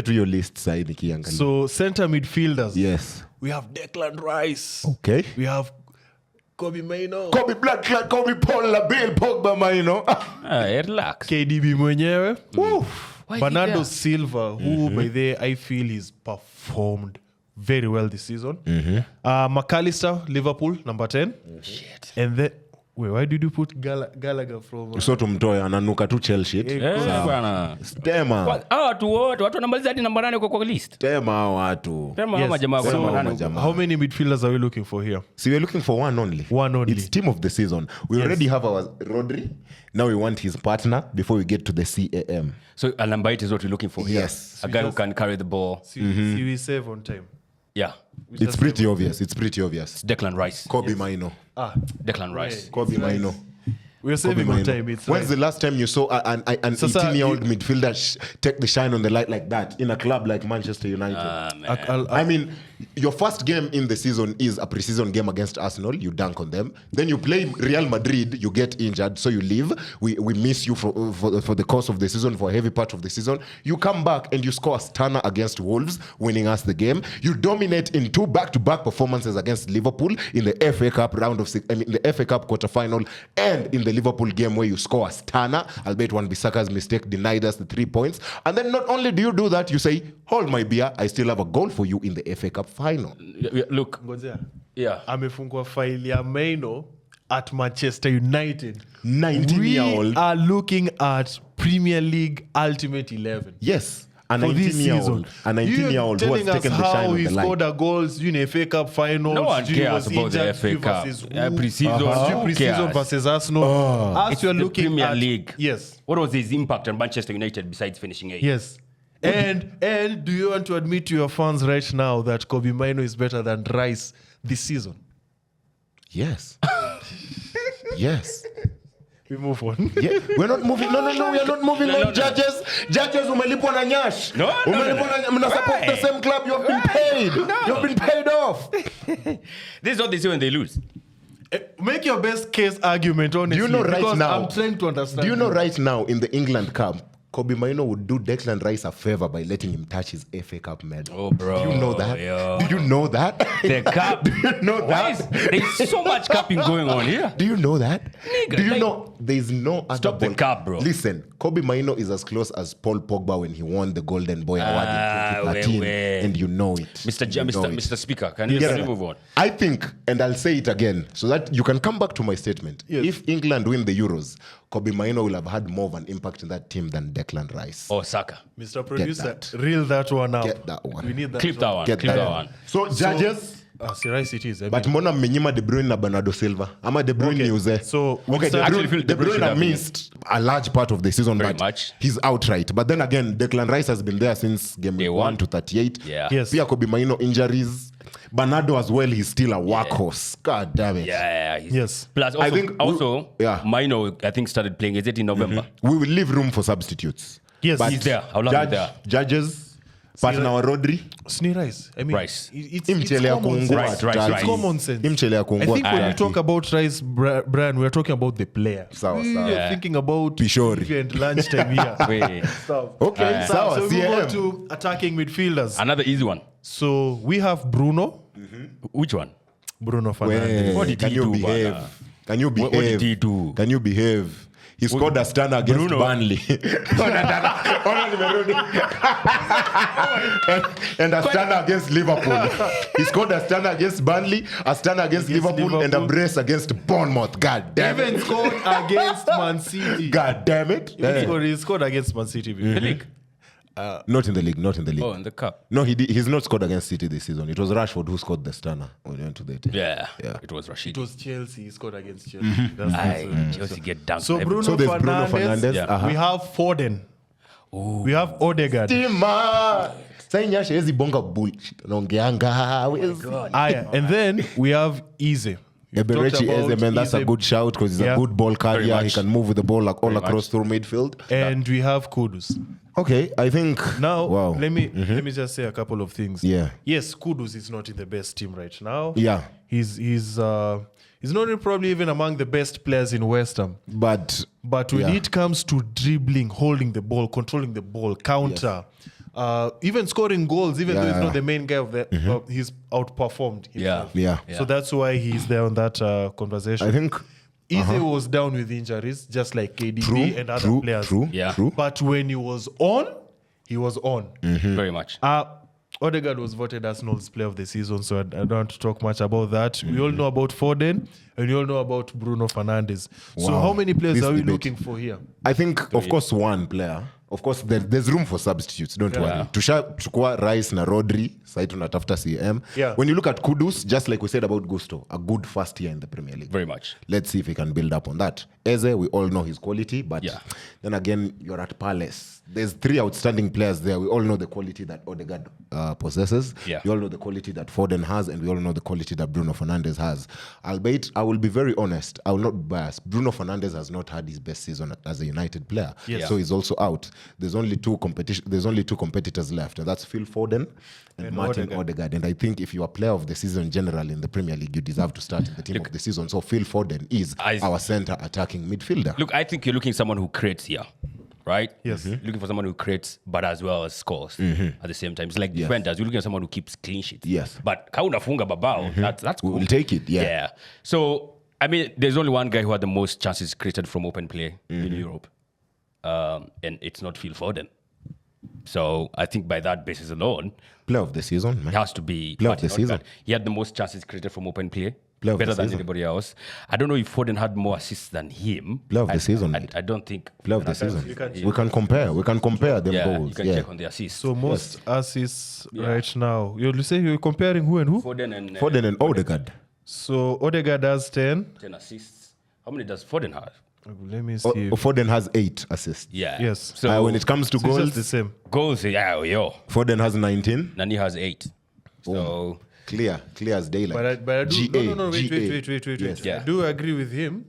tu your list sahi nikiangalia. so center midfielders. Yes. We have Declan Rice. Okay. We have Kobe Maino. Kobe Black, Kobe Paul, Bill Pogba, Maino. Relax. KDB mwenyewe. Why is he Bernardo there? Silva, who by the I feel he's performed very well this season. McAllister, Liverpool, number 10. Shit. And then, wait, why did you put Gallagher from... So tumtoe ananuka tu Chelsea. Bwana. Tema. Watu wote wanamaliza hadi namba 8 kwa list. Tema hao watu. Sema Yes. hao majamaa kwa So, namba 8. majamaa. how many midfielders are we looking for here? See, we're looking for one only. One only. It's team of the season. We already have our Rodri. Now we want his partner before we get to the CAM. So a number 8 is what we're looking for here. Yes. A guy who can carry the ball. See, we save on time. Yeah. It's pretty obvious. It's pretty obvious. Declan Rice. Kobe Maino. Ah, Declan Rice. yeah. Kobe It's Maino. We're saving Kobe on Mainoo. time. It's When's like- the last time you saw an Sasa, 18-year-old midfielder take the shine on the light like that in a club like Manchester United? Man. I mean, your first game in the season is a preseason game against Arsenal. You dunk on them. Then you play Real Madrid. You get injured, so you leave. We miss you for the course of the season, for a heavy part of the season. You come back and you score a stunner against Wolves, winning us the game. You dominate in 2 back-to-back performances against Liverpool in the FA Cup the FA Cup quarterfinal, and in the Liverpool game where you score a stunner, albeit one Bissaka's mistake denied us the 3 points. And then not only do you do that, you say, hold my beer, I still have a goal for you in the FA Cup final. Look, Ngojea. yeah. Amefungwa file ya Mainoo at Manchester United. 19-year-old. We are looking at Premier League Ultimate 11. Yes. A For this 19-year-old. season. A 19-year-old who has telling us taken the shine how on he the light. scored a goals in FA Cup finals. No one he cares was about the injured, FA he Cup. versus who? Pre-season, who Pre-season cares? versus Arsenal. As It's you're the looking Premier at League. Yes. What was his impact on Manchester United besides finishing 8th? Yes. And do you want to admit to your fans right now that Kobe Mainoo is better than Rice this season? Yes. Yes. We move on. Yeah. We're not moving. No, we are not moving on. No. Judges, umelipwa na nyash. No. Mna support the same club. You have been paid. You have been paid off. This is what they say when they lose. Make your best case argument, honestly. Do you know right because now? I'm trying to understand. Do you know right now in the England Cup, Kobe Mainoo would do Declan Rice a favor by letting him touch his FA Cup medal. Oh, bro. Do you know that? Yo. Do you know that? The cup. Do you know Why that? there's so much cupping going on here. Do you know that? Nigga, Do you like- know there's no other Stop the ball- cap, bro. Listen, Kobe Mainoo is as close as Paul Pogba when he won the Golden Boy Award in 2013, wait. and you know it. Mr. Speaker, can you move on? I think, and I'll say it again, so that you can come back to my statement. Yes. If England win the Euros, Kobe Mainoo will have had more of an impact in that team than Declan Rice. Oh, Saka. Mr. Producer, that. reel that one up. Get that one. We need that. Clip that one. Get Clip that that one. one. So, judges. See, Rice it is. I But mean, mbona mmenyima De Bruyne na Bernardo Silva? Ama De Bruyne Okay, ni uze. so we okay, start- Actually feel De De Bruyne should Bruyne have been- missed a large part of the season, Very but much. he's outright. But then again, Declan Rice has been there since game Day 1 one. to 38. Yeah. Yes. Pia Kobe Mainoo injuries. Bernardo as well, he's still a workhorse. God damn it. Yeah. Yes. Plus, also, I think Mainoo, I think, started playing. Is it in November? We will leave room for substitutes. Yes. But He's there. How long is there? Judges, partner wa Rodri. Sni Rice. I mean, Rice. It's Imchele ya common kuungua. sense. Rice. It's common sense. Imchele ya I kuungua. think when you Turkey. talk about Rice, Brian, we're talking about the player. Sawa, We sawa. are Yeah. thinking about Pishori. TV and lunchtime here. Wait. Okay, So sawa, we move on CM. to attacking midfielders. Another easy one. So we have Bruno Which one? Fernandes. What did Can he you do, behave? bana? Can you behave? What did he do? Can you behave? He scored a stunner against Bruno. Burnley. and a stunner against Liverpool. He scored a stunner against Burnley, a stunner against Liverpool, and a brace against Bournemouth. God damn Even it. scored against Man City. God damn it. He scored against Man City. The league. Not in the league, not in the league. Oh, in the cup. No, he's not scored against City this season. It was Rashford who scored the stunner when he went to the team. Yeah. Yeah. It was Rashid. It was Chelsea. He scored against Chelsea. That's Chelsea get dunked. So every Bruno So there's Bruno Fernandes. Fernandes. Yeah. We have Foden. We have Odegaard. Tima! Sai nyasha hezi bonga bullshit. Naongeanga. And then we have Eze. We've talked Eberechi about Eze, man, that's a Eze. good shout because he's Yeah. a good ball carrier. He much. can move with the ball like all Very across through midfield. And we have Kudus. Okay, I think Now, wow. let me just say a couple of things. Yeah. Yes, Kudus is not in the best team right now. Yeah. He's not probably even among the best players in West Ham. But But when Yeah. it comes to dribbling, holding the ball, controlling the ball, counter, even scoring goals, even though he's yeah. not the main guy of the, he's outperformed himself. yeah. So that's why he's there on that conversation. I think Eze was down with injuries, just like KDB true, and other true, players. true, Yeah. true. But when he was on, he was on. Very much. Odegaard was voted Arsenal's player of the season, so I don't want to talk much about that. We all know about Foden, and we all know about Bruno Fernandes. So Wow. how many players This are we debate. looking for here? I think, of course, one player. Of course, there's room for substitutes. Don't worry. Tushachukua Rice na Rodri. Sai tunatafuta CM. Yeah. When you look at Kudus, just like we said about Gusto, a good first year in the Premier League. Very much. Let's see if he can build up on that. Eze, we all know his quality, but then again, you're at Palace. There's 3 outstanding players there. We all know the quality that Odegaard possesses. Yeah. We all know the quality that Foden has, and we all know the quality that Bruno Fernandes has. Albeit, I will be very honest. I will not be biased. Bruno Fernandes has not had his best season as a United player, so he's also out. There's only two competitors left, and that's Phil Foden and Martin Odegaard. And I think if you are player of the season generally in the Premier League, you deserve to start in the team of the season. So Phil Foden is our center attacking midfielder. Look, I think you're looking at someone who creates here. Right? Yes. Looking for someone who creates, but as well as scores at the same time. It's like defenders. You're looking at someone who keeps clean sheets. Yes. But kauna funga babao, that's cool. We'll take it, yeah. So, I mean, there's only one guy who had the most chances created from open play in Europe. And it's not Phil Foden. So, I think by that basis alone, Player of the season, man. it has to be Player of the Martin Odegaard. season. He had the most chances created from open play. Player of the better than season. anybody else. I don't know if Foden had more assists than him. Player of the season, mate. I don't think. Player of the season. can- We can compare. We can compare them Yeah, goals. you can check on the assists. So most assists right now. You say you're comparing who and who? Foden and Foden and Odegaard. So Odegaard has 10. 10 assists. How many does Foden have? Let me see. Foden has 8 assists. Yeah. Yes. So When it comes to So it's goals, just the same. goals, yeah, yo. Foden has 19. Nani has 8. So Clear as daylight. But I do. GA, No, wait. Yes. Yeah. I do agree with him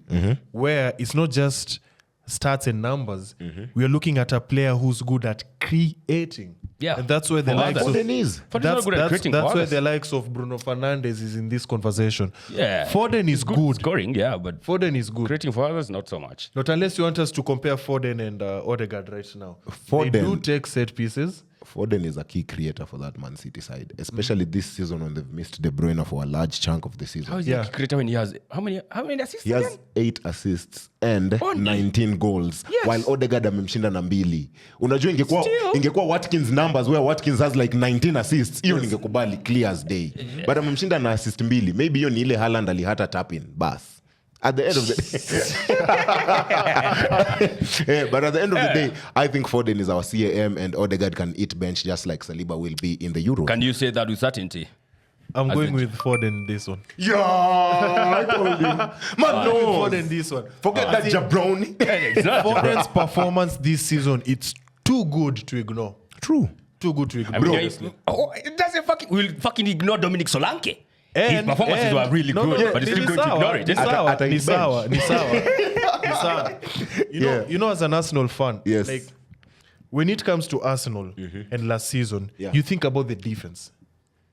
where it's not just stats and numbers. We are looking at a player who's good at creating. Yeah. And that's where the For likes others. of Foden is. Foden's not good at creating for that's where others. the likes of Bruno Fernandes is in this conversation. Yeah. Foden is good. Scoring, yeah, but Foden is good. creating for others, not so much. Not unless you want us to compare Foden and Odegaard right now. Foden. They do take set pieces. Foden is a key creator for that Man City side, especially this season when they've missed De Bruyne for a large chunk of the season. How is he a creator when he has how many assists? He has again? 8 assists and Only? 19 goals, Yes. while Odegaard amemshinda na 2. Unajua Still? ingekuwa Watkins numbers where Watkins has like 19 assists, hiyo ningekubali clear as day. But amemshinda na assist 2. Maybe hiyo ni ile Haaland alihata tap in. Bas. At the end of the but at the end of the day, I think Foden is our CAM and Odegaard can eat bench just like Saliba will be in the Euros. Can you say that with certainty? I'm going with Foden this one. Yeah, I told him. Man, no. Foden this one. Forget that jabroni. Foden's performance this season, it's too good to ignore. True. Too good to I ignore. mean, honestly. it doesn't we'll fucking ignore Dominic Solanke. His And- performances and- were really no, good, no, but he's ni still going to sawa, ignore it. ni sawa, At a ni bench. sawa, ni sawa. Ni sawa. You know, as an Arsenal fan, Yes. like when it comes to Arsenal and last season, you think about the defense.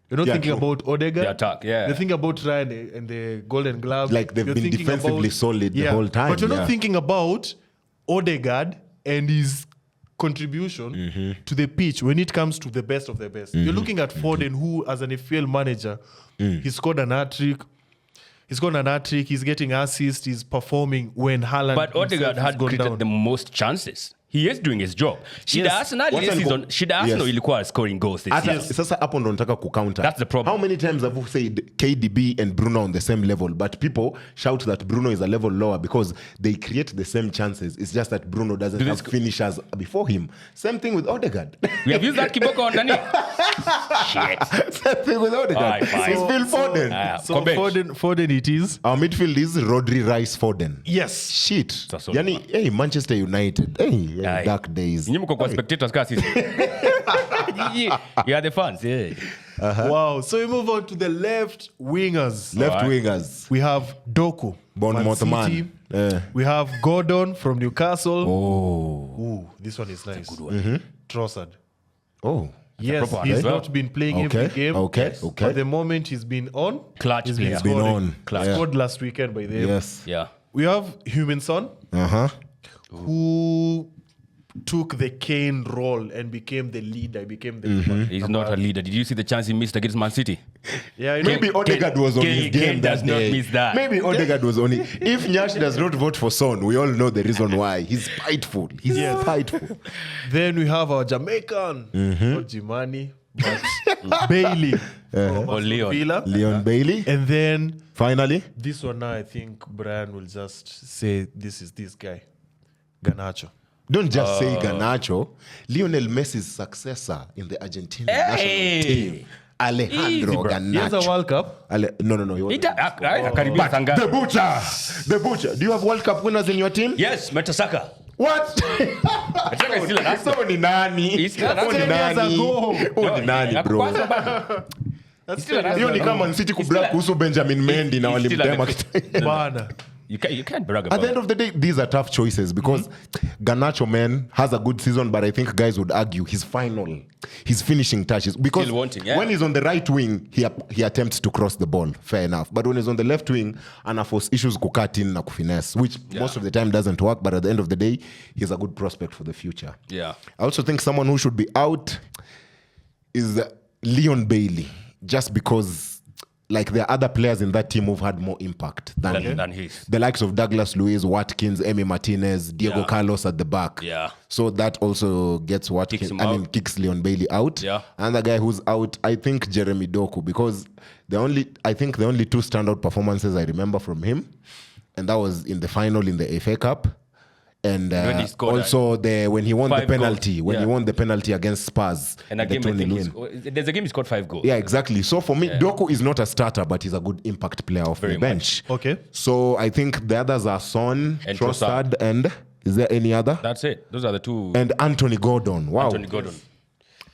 You're not thinking true. about Odegaard. The attack, yeah. You think about Ryan and the Golden Glove. Like they've You're been thinking defensively solid the whole time, But you're yeah. not thinking about Odegaard and his contribution to the pitch when it comes to the best of the best. You're looking at Foden, who, as an FPL manager, he scored an hat-trick. He's got an hat-trick. He's getting assists. He's performing when Haaland But Odegaard himself has had gone created down. the most chances. He is doing his job. Shida Yes. Arsenal What's this an season, go- Shida Arsenal Yes. ilikuwa scoring goals this Hata, season. sasa hapo ndo nataka kucounter. That's the problem. How many times have we said KDB and Bruno on the same level, but people shout that Bruno is a level lower because they create the same chances. It's just that Bruno doesn't have finishers before him. Same thing with Odegaard. We have used that Kiboko on Nani. Shit. Same thing with Odegaard. Alright, fine. It's Phil Foden. So Kobe. Foden it is. Our midfield is Rodri, Rice, Foden. Yes. Shit. Sasa Yani, hey, Manchester United. Hey, Aye. dark days. Nyinyi mko kwa spectators kasi. You are the fans, yeah. Wow. So we move on to the left wingers. Left Alright. wingers. We have Doku, Bournemouth Man City. man. We have Gordon from Newcastle. Oh. Ooh, this one is nice. Trossard. Oh. Yes, proper one he's as well. not been playing Okay, every game. okay, okay. But the moment he's been on, Clutch he's player. been Been scoring. on. Clutch. Yeah. Scored last weekend by them. Yes. Yeah. We have Huminson, Uh-huh. who took the Kane role and became the leader. Became the He's not a leader. Did you see the chance he missed against Man City? Yeah, I know. Maybe Odegaard was on his Kane game does that not day. miss that. Maybe Odegaard was on it. If Nyash does not vote for Son, we all know the reason why. He's spiteful. He's spiteful. Then we have our Jamaican, not Jimani, but Bailey from Or Aston Leon. Villa. Leon Bailey. And then Finally. this one now, I think Brian will just say this is this guy, Garnacho. Don't just say Garnacho. Lionel Messi's successor in the Argentinian national team. Alejandro Easy, bro. Garnacho. He has a World Cup. No. He wasn't. Akaribia Sanga. The Butcher. Do you have World Cup winners in your team? Yes, Metasaka. What? Metasaka is still an Arsenal. So ni nani? He's still an Huo ni Arsenal. nani? Huo ni nani, bro? He's still an Arsenal. Hiyo ni kama Man City kubrag kuhusu Benjamin Mendy na He's still an walimtema. Bana. You can't brag At about the end of the day, these are tough choices because Garnacho, man, has a good season, but I think guys would argue his finishing touches. Because Still wanting, yeah. when he's on the right wing, he attempts to cross the ball, fair enough. But when he's on the left wing, force issues kukat in na kufinesse, which most of the time doesn't work. But at the end of the day, he's a good prospect for the future. Yeah. I also think someone who should be out is Leon Bailey, just because like there are other players in that team who've had more impact than his. The likes of Douglas Luiz, Watkins, Emi Martinez, Diego Carlos at the back. Yeah. So that also gets kicks Leon Bailey out. Yeah. Another guy who's out, I think Jeremy Doku, because the only two standout performances I remember from him, and that was in the final in the FA Cup. And also when he won the penalty, he won the penalty against Spurs. And there's a game he scored 5 goals. Yeah, exactly. So for me, Doku is not a starter, but he's a good impact player off the bench. Okay. So I think the others are Son, And Trossard, and is there any other? That's it. Those are the two. And Anthony Gordon. Wow. Anthony Gordon.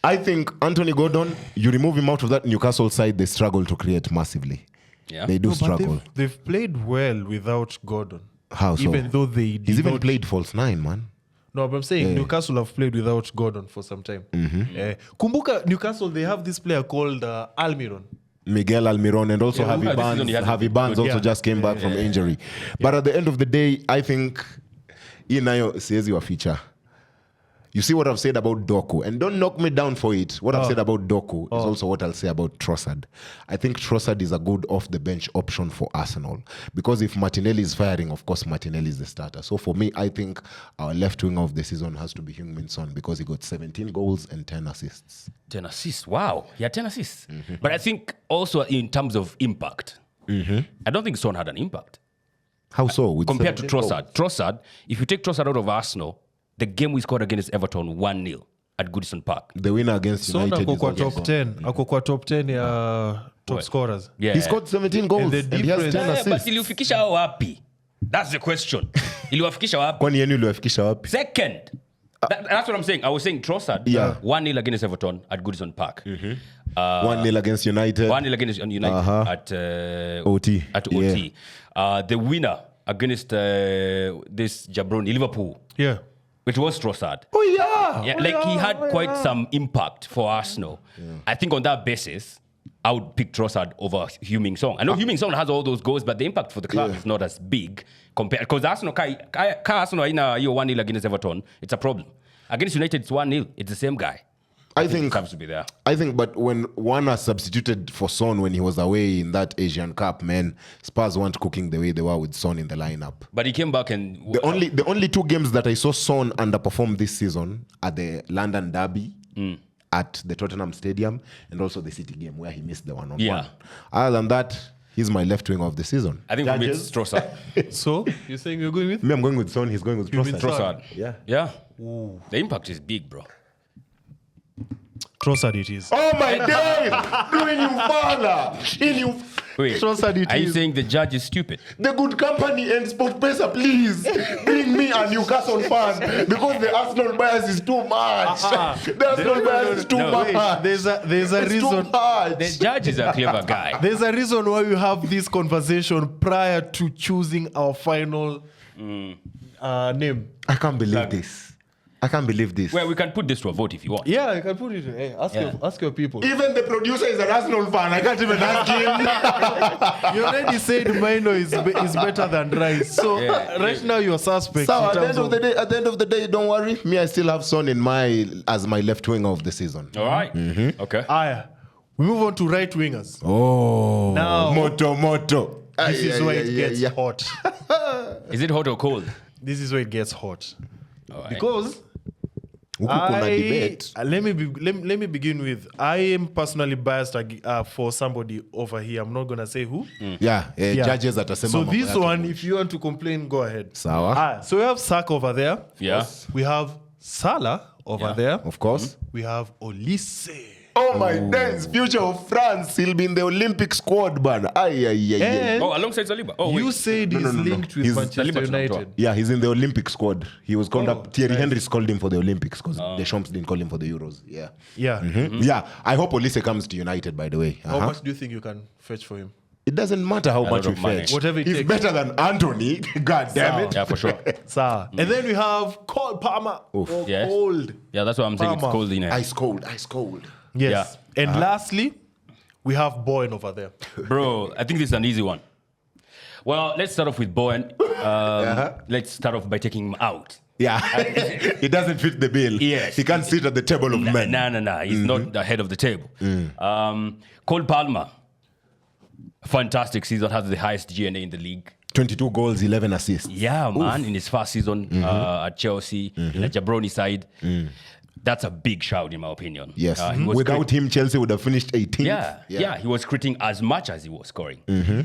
I think Anthony Gordon, you remove him out of that Newcastle side, they struggle to create massively. Yeah. They do But struggle. they've played well without Gordon. How so? Even though they did He's even not- played false 9, man. No, but I'm saying Newcastle have played without Gordon for some time. Kumbuka, Newcastle, they have this player called Almiron. Miguel Almiron and also this season he has Javi Barnes also just came back from injury. But at the end of the day, I think Inayo says your feature. You see what I've said about Doku, and don't knock me down for it. What I've said about Doku is also what I'll say about Trossard. I think Trossard is a good off-the-bench option for Arsenal because if Martinelli is firing, of course Martinelli is the starter. So for me, I think our left winger of the season has to be Heung-min Son because he got 17 goals and 10 assists. 10 assists. Wow. He had 10 assists. But I think also in terms of impact, I don't think Son had an impact. How so? With Compared to 17 Trossard. goals? Trossard, if you take Trossard out of Arsenal, the game we scored against Everton 1-0 at Goodison Park. The winner against Son United ako is kwa also top 10. Ako kwa top 10 ya top scorers. Yeah. He scored 17 goals And the and he has 10 difference- But assists. iliufikisha hao wapi? That's the question. Iliwafikisha wapi? Kwani yenu iliwafikisha wapi? Second. That's what I'm saying. I was saying Trossard, 1-0 against Everton at Goodison Park. 1-0 against United. 1-0 against United at OT. At OT. The winner against this Jabroni, Liverpool. Yeah. It was Trossard. Oh yeah. Yeah, like he had quite some impact for Arsenal. I think on that basis, I would pick Trossard over Heung-min Son. I know Heung-min Son has all those goals, but the impact for the club is not as big compared. Because Arsenal, Arsenal in a 1-0 against Everton, it's a problem. Against United, it's 1-0. It's the same guy. I think Comes to be there. I think, but when Wana substituted for Son when he was away in that Asian Cup, man, Spurs weren't cooking the way they were with Son in the lineup. But he came back and The only 2 games that I saw Son underperform this season are the London Derby at the Tottenham Stadium and also the City game where he missed the 1-on-1. Yeah. Other than that, he's my left wing of the season. I think for me it's Trossard. So, you're saying you're going with? Me, I'm going with Son. He's going with You mean Trossard. Trossard. Yeah. Yeah. The impact is big, bro. Trossard it is. Oh my days! Doing you father! In you. Wait, Trossard it are you is. saying the judge is stupid? The good company and Sport Pesa, please bring me a Newcastle fan because the Arsenal bias is too much. The Arsenal bias is too much. There's a It's reason. too much. The judge is a clever guy. There's a reason why we have this conversation prior to choosing our final name. I can't believe this. I can't believe this. Well, we can put this to a vote if you want. Yeah, you can put it. Hey, ask your people. Even the producer is an Arsenal fan. I can't even ask him. You already said Mino is better than Rice. So right now you're suspect. So in at the terms end of the day, don't worry. Me, I still have Son as my left winger of the season. All right. Okay. Aya. We move on to right wingers. Oh, Now- Moto. This is where it gets hot. Is it hot or cold? This is where it gets hot. All right. Because Huku kuna debate. Let me begin with, I am personally biased for somebody over here. I'm not gonna say who. Judges atasema So mambo this yake. one, if you want to complain, go ahead. Sawa. So we have Saka over there. Yeah. We have Salah over there. Of course. We have Olise. Oh my days, future of France. He'll be in the Olympic squad, man. And Alongside Saliba. Oh, you wait. said he's linked with He's- Manchester Saliba United. Yeah, he's in the Olympic squad. He was called up. Thierry Henry's called him for the Olympics because the Champs didn't call him for the Euros. Yeah. Yeah. Yeah, I hope Olise comes to United, by the way. How much do you think you can fetch for him? It doesn't matter how much lot we of money. fetch. Whatever it He's takes. better than Anthony. God damn it. Yeah, for sure. Sir. And then we have Cole Palmer. Yes. Cold. Yeah, that's what I'm saying. It's Palmer. cold in here. Ice cold. Yes. And lastly, we have Bowen over there. Bro, I think this is an easy one. Well, let's start off with Bowen. Let's start off by taking him out. Yeah. He doesn't fit the bill. Yes. He can't sit at the table of men. No. He's not the head of the table. Cole Palmer, fantastic season, has the highest GNA in the league. 22 goals, 11 assists. Yeah, man, in his first season at Chelsea, in the Jabroni side. That's a big shout, in my opinion. Yes. He was Without him, Chelsea would have finished 18th. Yeah, he was creating as much as he was scoring.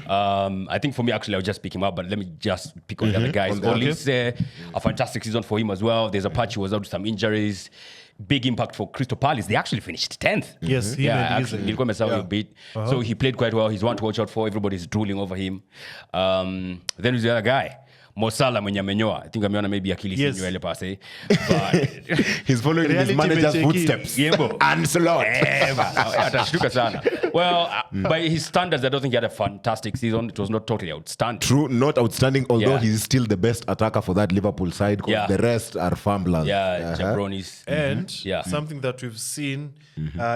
I think for me, actually, I'll just pick him up, but let me just pick on the other guys. Olise, a fantastic season for him as well. There's a patch he was out with some injuries. Big impact for Crystal Palace. They actually finished 10th. Yes, he made it easy. Nilikuwa nimesahau a bit. So he played quite well. He's one to watch out for. Everybody's drooling over him. Then there's the other guy. Mo Salah mwenye amenyoa. I think ameona maybe akili Yes. sinyo ele pase. But He's following in his Reality manager's may check in. footsteps. Yebo. Ancelot. Atashtuka sana. Well, by his standards, I don't think he had a fantastic season. It was not totally outstanding. True, not outstanding, although Yeah. he's still the best attacker for that Liverpool side because Yeah. the rest are fumblers. Yeah, Jabronis. And Yeah. something that we've seen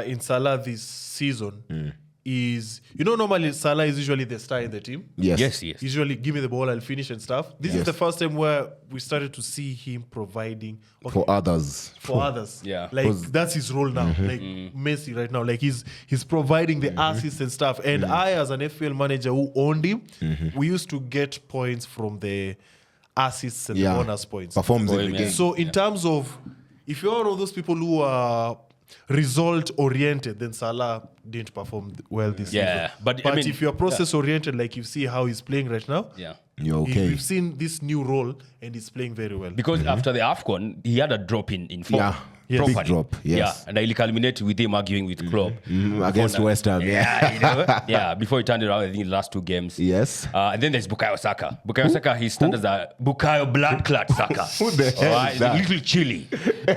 in Salah this season is, normally Salah is usually the star in the team. Yes. Usually, give me the ball, I'll finish and stuff. This is the first time where we started to see him providing For others. for others. Yeah. Like that's his role now. Like Messi right now. Like he's providing the assists and stuff. And I, as an FPL manager who owned him, we used to get points from the assists and the bonus points. Performs For every him, game. yeah. So in terms of, if you're one of those people who are result oriented, then Salah didn't perform well this Yeah, season. but I mean, if you're process oriented, like you see how he's playing right now, Yeah. You're okay. we've seen this new role and he's playing very well. Because after the AFCON, he had a drop in form. Yeah. Yes. Big Properly. drop, yes. Yeah, and I culminated with him arguing with Klopp. Against West Ham, Yeah, before he turned it around, I think the last 2 games. Yes. And then there's Bukayo Saka. Bukayo Saka, his standards are Bukayo blood clot Saka. Who the hell is that? A little chilly.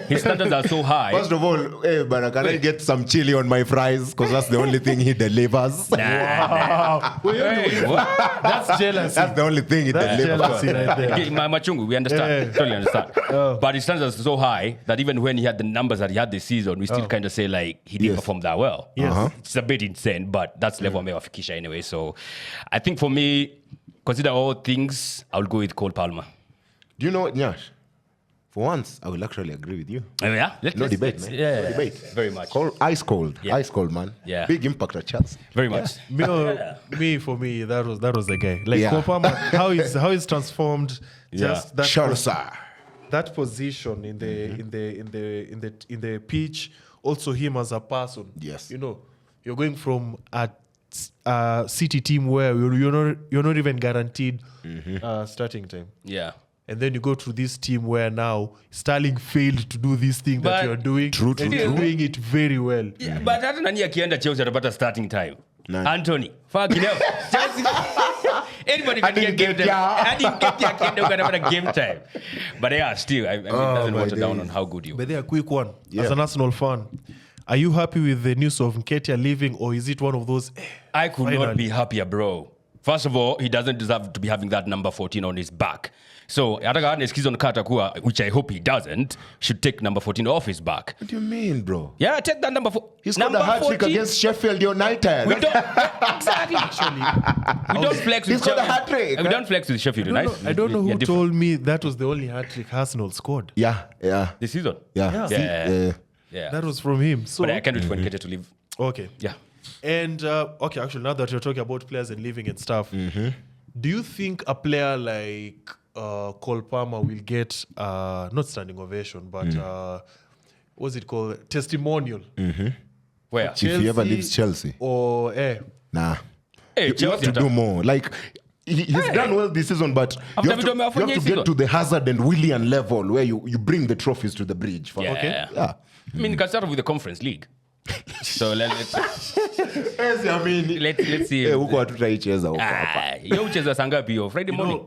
His standards are so high. First of all, hey, but can I get some chili on my fries? Because that's the only thing he delivers. Wow. Hey, what? That's jealousy. That's the only thing he That's delivers. jealousy right there. Okay, Machungu, we understand. Totally understand. But his standards are so high that even when he had the numbers that he had this season, we still kind of say like he didn't Yes. perform that well. Yes. It's a bit insane, but that's level amewafikisha anyway. So I think for me, consider all things, I'll go with Cole Palmer. Do you know what, Nyash? For once, I will actually agree with you. Yeah, No debate, man. Yeah, No debate. very much. Ice cold. Yeah. Ice cold, man. Yeah. Big impact at Chelsea. Very much. For me, that was the guy. Like Yeah. Cole Palmer, how he's transformed just that Sure. that position in the pitch. Also, him as a person. Yes. You're going from a City team where you're not even guaranteed starting time. Yeah. And then you go to this team where now Sterling failed to do this thing that But- you're doing. True. And he's doing it very well. Yeah, but hata nani akienda Chelsea atapata starting time. Nani? Anthony. Fucking hell. Chelsea. Anybody can didn't get game get time. ya. I didn't get ya akienda ukatapata game time. But yeah, still, I mean, it doesn't my water down days. on how good you are. But they are quick one. Yeah. As an Arsenal fan, are you happy with the news of Nketiah leaving, or is it one of those? I could Finally. not be happier, bro. First of all, he doesn't deserve to be having that number 14 on his back. So, which I hope he doesn't, should take number 14 off his back. What do you mean, bro? Yeah, take that number 4. He scored a hat-trick against Sheffield United. We don't exactly. We don't flex He's with got a Sheffield. hat-trick. We don't flex with Sheffield United. I don't know We are who different. told me that was the only hat-trick Arsenal scored. Yeah. This season. Yeah. Yeah. Yeah. That was from him. So But I can't wait for Nketiah to leave. okay. Yeah. And okay, actually, now that you're talking about players and leaving and stuff, do you think a player like Cole Palmer will get not standing ovation, but what's it called? Testimonial. Where? If he ever leaves Chelsea. Or Nah. Hey, You have to do more. Like, he's done well this season, but you have to get to the Hazard and Willian level where you bring the trophies to the bridge. Yeah. Okay. Yeah. I mean, you can start off with the Conference League. So let's Yes, I mean, let's see. huko hatutaicheza huko hapa. Yo ucheza saa ngapi yo? Friday morning.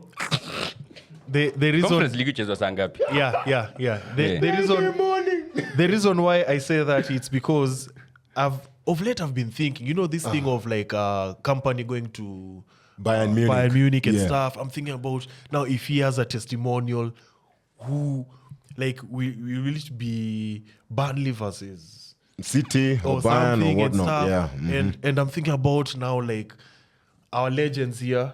the reason, Conference League ucheza saa ngapi? yeah. The reason why I say that it's because of late I've been thinking, this thing of like a company going to Bayern Munich and stuff. I'm thinking about now if he has a testimonial, who like we will it be Burnley versus City or Bayern or something and whatnot. stuff. Yeah. And I'm thinking about now like our legends here,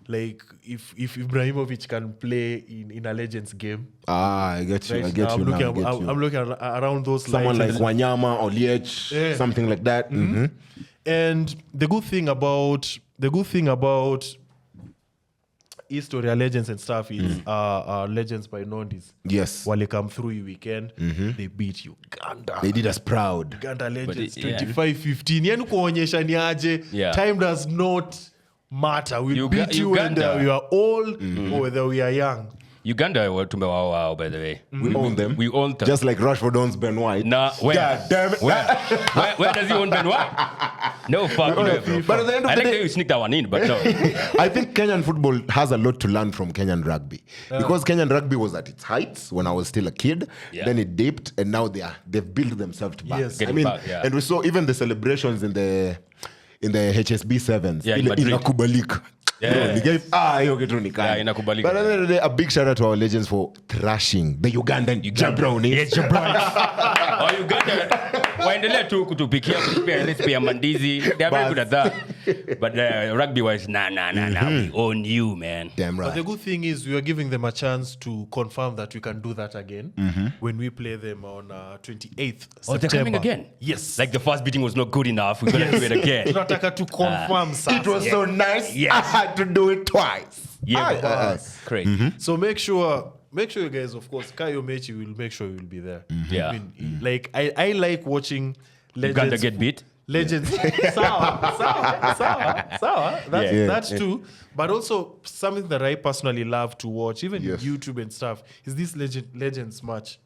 like if Ibrahimovic can play in a legends game. I get you. Right I get now, you. I'm looking around those Someone like lines. Wanyama or Liech, something like that. And the good thing about Historia legends and stuff is legends by Nondis. Yes. While they come through weekend, they beat Uganda. They did us proud. Uganda legends, But 25-15. Yani kuonyesha ni aje, time does not matter. We beat you Uganda. whether we are old or whether we are young. Uganda were wow, by the way. We own them. We own them. Just like Rashford owns Ben White. Nah, where? God damn it. Where does he own Ben White? No fucking way, bro. But at the end of I the like day- how you sneak that one in, but no. I think Kenyan football has a lot to learn from Kenyan rugby. Because Kenyan rugby was at its heights when I was still a kid. Yeah. Then it dipped, and now they've built themselves back. Yes. Getting back, yeah. And we saw even the celebrations in the HSB sevens. Yeah, in Madrid. Inakubalika. Yeah. Bro, ni game- hiyo kitu ni kali. Yeah, inakubalika. But at the end of the day, a big shout out to our legends for thrashing the Ugandan Jabroni. Yes, Jabroni. Oh, Uganda. Waendelee tu kutupia recipe ya mandizi. They are very good at that. But rugby wise, nah. We own you, man. Damn But the right. good thing is we are giving them a chance to confirm that we can do that again when we play them on 28th Oh, September. they're coming again? Yes. Like the first beating was not good enough. We're going to do it again. Tunataka to confirm sasa. It was so nice. Yes. I had to do it twice. Yeah, crazy. So make sure you guys, of course, Kayo Mechi will make sure you will be there. Yeah. I mean, like I like watching legends. Uganda get beat. Legends. Sawa. That's true. But also something that I personally love to watch, even Yes. YouTube and stuff, is this legends match.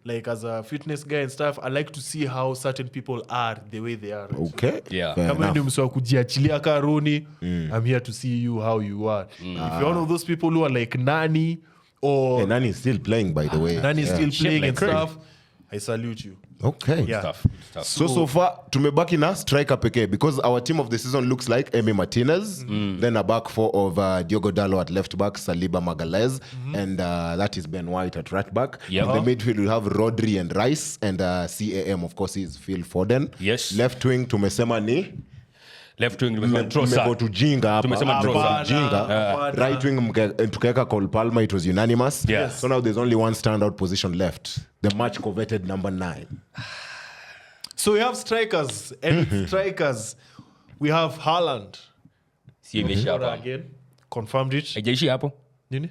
Like as a fitness guy and stuff, I like to see how certain people are the way they are. Okay. Yeah. Fair Kama enough. ni mswa kujiachilia karoni, I'm here to see you how you are. If you're one of those people who are like Nani or And Nani is still playing, by the way. Nani is still playing like and crazy. stuff, I salute you. Okay. Yeah. Tough. So far, tumebaki na striker pekee because our team of the season looks like Emi Martinez, then a back four of Diogo Dallo at left back, Saliba Magalhaes, and that is Ben White at right back. Yep. In the midfield, we have Rodri and Rice, and CAM, of course, is Phil Foden. Yes. Left wing, tumesema ni Left wing, Trossard. Tujinga hapa. Tumesema Trossard. Tujinga. Right wing, tukaweka Cole Palmer, it was unanimous. Yes. So now there's only one standout position left, the much coveted number 9. So we have strikers and strikers. We have Haaland. Si imeisha hapa. Again, confirmed it. Haijaishi hapo. Nini?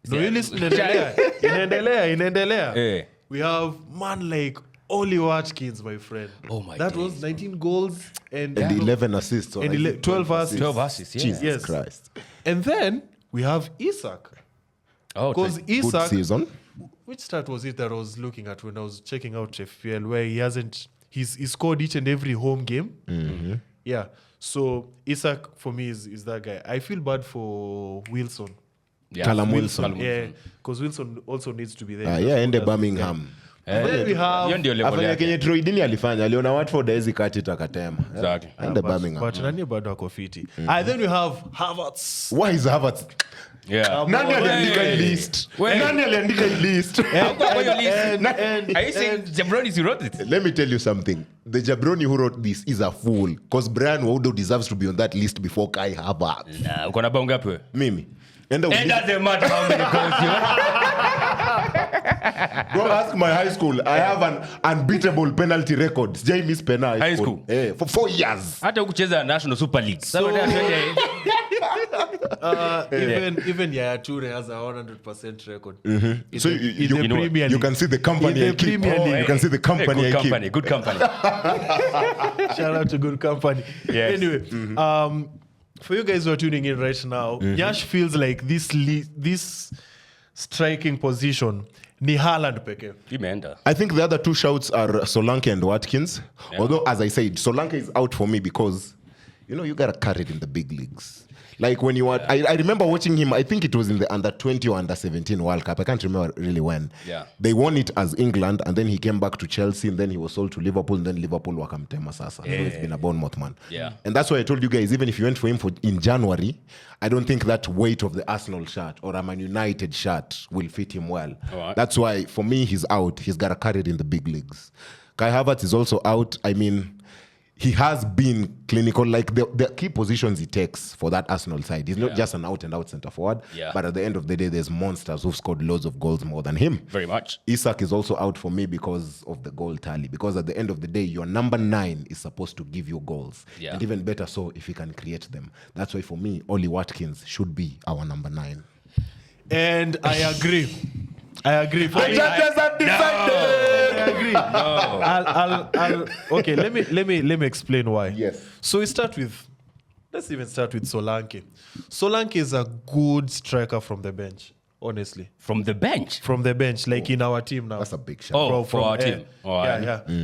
No, you listen. Inaendelea. Eh. We have man like Oli Watkins, my friend. Oh my That days. was 19 goals and 11 assists. or And 12 assists. 12 assists, yeah. Jesus Yes. Christ. And then we have Isak. Oh, Because Good Isak, season. which stat was it that I was looking at when I was checking out FPL, where he scored each and every home game. Yeah. So Isak for me is that guy. I feel bad for Wilson. yeah. Callum Wilson. Yeah, because Wilson also needs to be there. Yeah, ende Birmingham. Then we have Hiyo ndio level Afanya yake. kenye Troy Deeney alifanya, aliona Watford hawezi kati takatema. Exactly. Ende Birmingham. but nani bado ako fiti. Then we have Havertz. Why is Havertz? Yeah. Nani aliandika hii Hey. list? Wait. Nani aliandika hii list? Kwa hiyo list. And Are you saying Jabroni wrote it? Let me tell you something. The Jabroni who wrote this is a fool. Because Brian Waudo deserves to be on that list before Kai Havertz. Nah, uko na bao ngapi wewe? Mimi. And It doesn't matter how many goals you go ask my high school. I have an unbeatable penalty record. Sijai miss penalty. High school? For 4 years. hata ukucheza National Super League. So- Even Yaya Toure has a 100% record. So you can see the company In I the keep. Premier League. You can see the company I keep. Good company. Shout out to good company. Yes. Anyway, for you guys who are tuning in right now, Nyash feels like this striking position ni Haaland peke. I think the other two shouts are Solanke and Watkins. Yeah. Although, as I said, Solanke is out for me because, you got carried in the big leagues. Like when you were, I remember watching him, I think it was in the under-20 or under-17 World Cup. I can't remember really when. Yeah. They won it as England, and then he came back to Chelsea, and then he was sold to Liverpool, and then Liverpool wakamtema sasa. So he's been a Bournemouth man. Yeah. And that's why I told you guys, even if you went for him in January, I don't think that weight of the Arsenal shirt or a Man United shirt will fit him well. Right. That's why, for me, he's out. He's got to carry it in the big leagues. Kai Havertz is also out. I mean, he has been clinical, like the key positions he takes for that Arsenal side. He's not just an out-and-out centre forward, but at the end of the day, there's monsters who've scored loads of goals more than him. Very much. Isak is also out for me because of the goal tally. Because at the end of the day, your number 9 is supposed to give you goals. Yeah. And even better so if he can create them. That's why for me, Oli Watkins should be our number 9. And I agree. I agree. The judges have decided. I agree. I'll okay, let me explain why. Yes. So let's even start with Solanke. Solanke is a good striker from the bench, honestly. From the bench? From the bench, like in our team now. That's a big shout. Oh, from our team.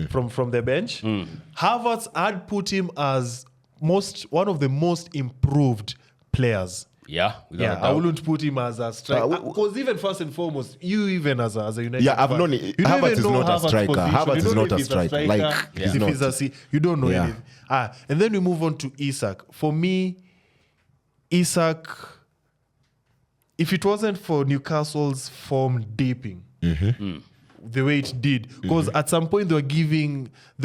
From the bench. Havertz, I'd put him as one of the most improved players. Yeah, I wouldn't put him as a striker. Because even first and foremost, you even as a United I've fan, known it. Havertz is not a striker. Havertz is not a striker. Like, he's not. You don't know anything. And then we move on to Isak. For me, Isak, if it wasn't for Newcastle's form dipping the way it did, because at some point they were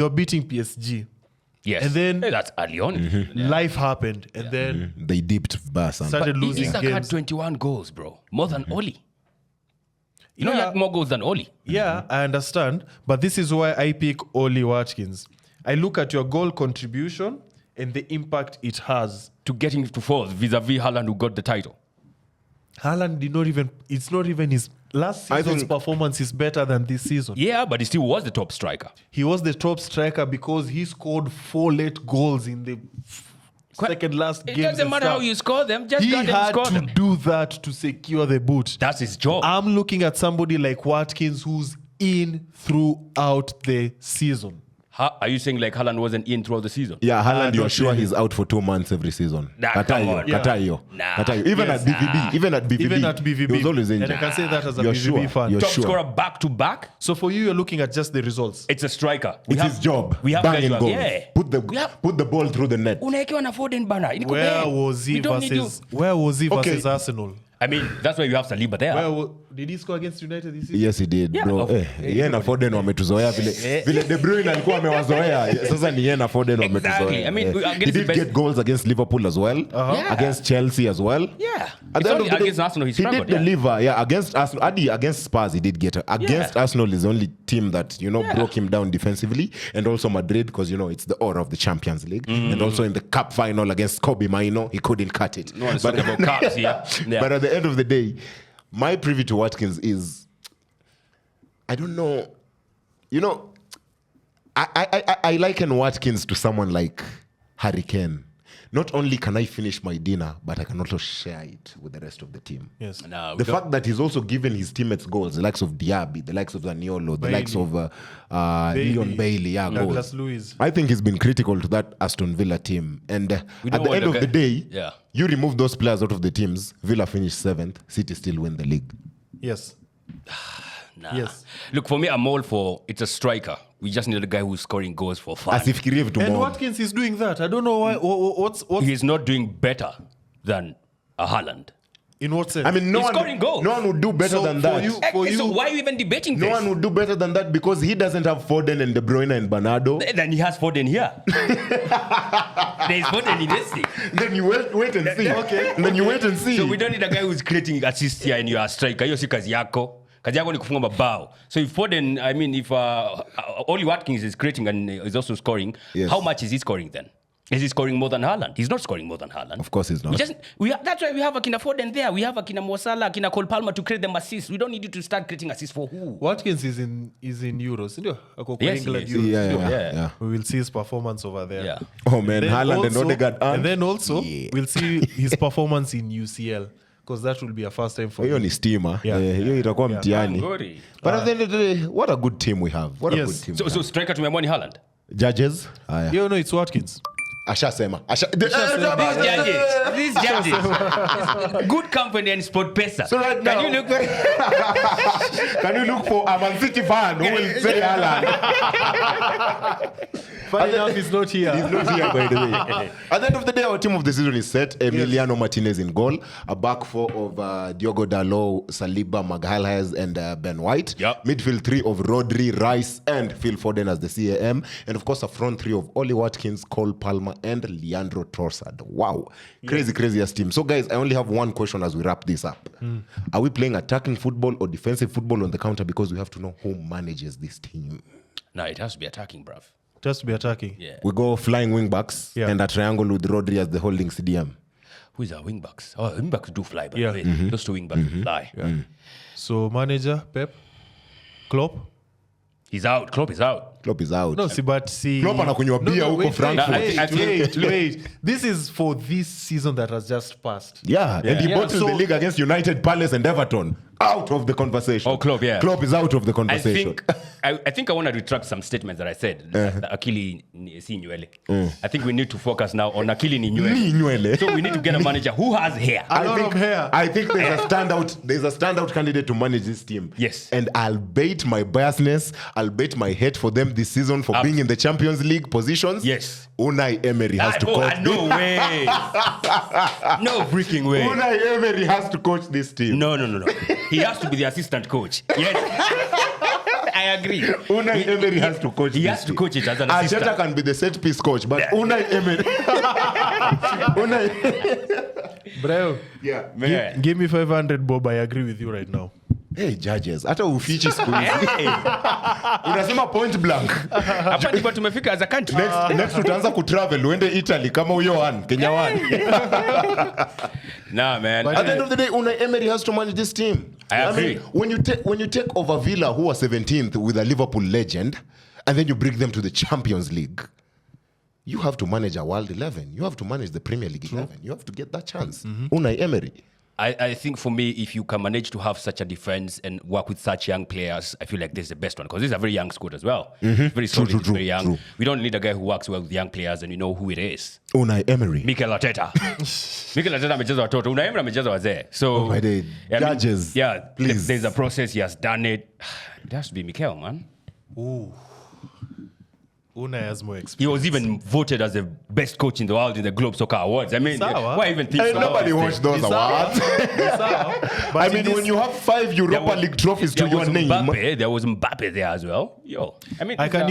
beating PSG. Yes. And then that's early on. Life happened, and then they dipped Barca. Started losing Isak games. had 21 goals, bro. More than Oli. He had more goals than Oli. Yeah, I understand. But this is why I pick Oli Watkins. I look at your goal contribution and the impact it has. To getting to fourth vis-a-vis Haaland who got the title. Haaland it's not even his last season's performance is better than this season. Yeah, but he still was the top striker. He was the top striker because he scored 4 late goals in the second last game. It doesn't matter how you score them, just he goddamn had score to them. do that to secure the boot. That's his job. I'm looking at somebody like Watkins who's in throughout the season. Are you saying like Haaland wasn't in throughout the season? Yeah, Haaland, you're not sure really. he's out for 2 months every season. Nah, come on. Katayo. Even at BVB. Even at BVB. He was always injured. And I can say that as a You're BVB sure. fan. You're Top sure. scorer back to back. So for you, you're looking at just the results. It's a striker. It's his job. We have banging guys goals. yeah. Put the ball through the net. Unaekewa na Foden bana. Where was he versus Arsenal? I mean, that's why you have Saliba there. Did he score against United this season? Yes, he did, Yeah, bro. Yeye na Foden wametuzoea vile De Bruyne alikuwa amewazoea. Sasa ni yeye na Foden wametuzoea. I mean, he did get goals against Liverpool as well, against Chelsea as well. Yeah. At the end of the day, Against Arsenal, he did struggled. deliver. Yeah, against Arsenal. Against Spurs, he did get it. Against Arsenal is the only team that, broke him down defensively. And also Madrid, because, it's the aura of the Champions League. And also in the cup final against Kobe Maino, he couldn't cut it. No one's talking about cups here. Yeah. But at the end of the day, my privy to Watkins is, I don't know, I liken Watkins to someone like Harry Kane. Not only can I finish my dinner, but I can also share it with the rest of the team. Yes. No, The fact that he's also given his teammates goals, the likes of Diaby, the likes of Zaniolo, the likes of Leon Bailey, Douglas goals. Luiz. I think he's been critical to that Aston Villa team. And at the end of the day, you remove those players out of the teams, Villa finish 7th, City still win the league. Yes. Nah. Yes. Look, for me, I'm all for it's a striker. We just need a guy who's scoring goals for fun. Asifikirie vitu And mob. Watkins is doing that. I don't know why. What's He's not doing better than a Haaland. in what sense? I mean, He's scoring goals. no one would do better So than for that. you- So why are we even debating No this? one would do better than that because he doesn't have Foden and De Bruyne and Bernardo. Then he has Foden here. There's Foden in this thing. Then you wait and see. Okay. And then you wait and see. So we don't need a guy who's creating assists here and you're a striker. Hiyo si kazi yako. Kazi yako ni kufunga mabao. So if Foden, if Oli Watkins is creating and is also scoring, Yes. how much is he scoring then? Is he scoring more than Haaland? He's not scoring more than Haaland. Of course he's not. That's why we have Akina Foden there. We have Akina Mo Salah, Akina Cole Palmer to create them assists. We don't need you to start creating assists for who? Watkins is in Euros. Yes, England he is. Euros. Yeah. We will see his performance over there. Yeah. Oh man, Haaland and Odegaard. And then also, we'll see his performance in UCL. Because that will be a first time for hiyo him. ni steamer. Yeah. Hiyo itakuwa mtihani. Ngori. But at the end of the day, what a good team we have. What a Yes. good team. So striker tumemwani Haaland. Judges. Haya. No, it's Watkins. Ashasema. These judges. Good company and sport pesa. So right now, can you look for a Man City fan who will say Haaland? Funny enough, he's not here. He's not here, by the way. At the end of the day, our team of the season is set. Emiliano Martinez in goal. A back four of Diogo Dalot, Saliba, Magalhaes, and Ben White. Yep. Midfield three of Rodri, Rice, and Phil Foden as the CAM. And of course, a front three of Oli Watkins, Cole Palmer, and Leandro Trossard. Wow. Craziest team. So, guys, I only have one question as we wrap this up. Are we playing attacking football or defensive football on the counter? Because we have to know who manages this team. No, it has to be attacking, bruv. Just to be attacking. Yeah. We go flying wing backs and a triangle with Rodri as the holding CDM. Who is our wing backs? Oh, wing backs do fly, by the Yeah. way. Those two wing backs fly. So, manager, Pep, Klopp. He's out. Klopp is out. Klopp is out. No, see. Klopp anakunywa beer huko Frankfurt. Wait. This is for this season that has just passed. Yeah, and he bottled the league against United, Palace, and Everton. Out of the conversation. Oh, Klopp, yeah. Klopp is out of the conversation. I think I want to retract some statements that I said. That Akili si nywele. I think we need to focus now on Akili ni Ni nywele. nywele. So we need to get a manager who has hair. A lot of hair. I think there's a standout candidate to manage this team. Yes. And I'll bait my biasness, I'll bait my hate for them this season for being in the Champions League positions. Yes. Unai Emery has to coach. No way. No freaking way. Unai Emery has to coach this team. No. He has to be the assistant coach. Yes. I agree. Unai Emery has to coach. He has to coach it as an assistant. Arteta can be the set piece coach, but Unai Emery. Bro, Yeah. give me 500 bob. I agree with you right now. Hey, judges, hata ufichi siku hizi. Unasema point blank. Hapa ndipo tumefika as a country. Next tutaanza kutravel uende Italy kama huyo Kenya one. Nah, man. At the end of the day, Unai Emery has to manage this team. I agree. Mean, when you take over Villa, who are 17th with a Liverpool legend, and then you bring them to the Champions League, you have to manage a World 11. You have to manage the Premier League 11. You have to get that chance. Unai Emery. I think for me, if you can manage to have such a defense and work with such young players, I feel like this is the best one because this is a very young squad as well. Very solid, very young. True. We don't need a guy who works well with young players and you know who it is. Unai Emery. Mikel Arteta. Mikel Arteta amecheza watoto. Unai Emery amecheza wazee. So, my day. Judges, please. There's a process. He has done it. It has to be Mikel, man. Ooh. Unai has more experience. He was even voted as the best coach in the world in the Globe Soccer Awards. I mean, Sawa. why even think Hey, so? nobody watched those awards. I mean, when you have 5 Europa League trophies to your name. There was Mbappe there as well. I mean, I can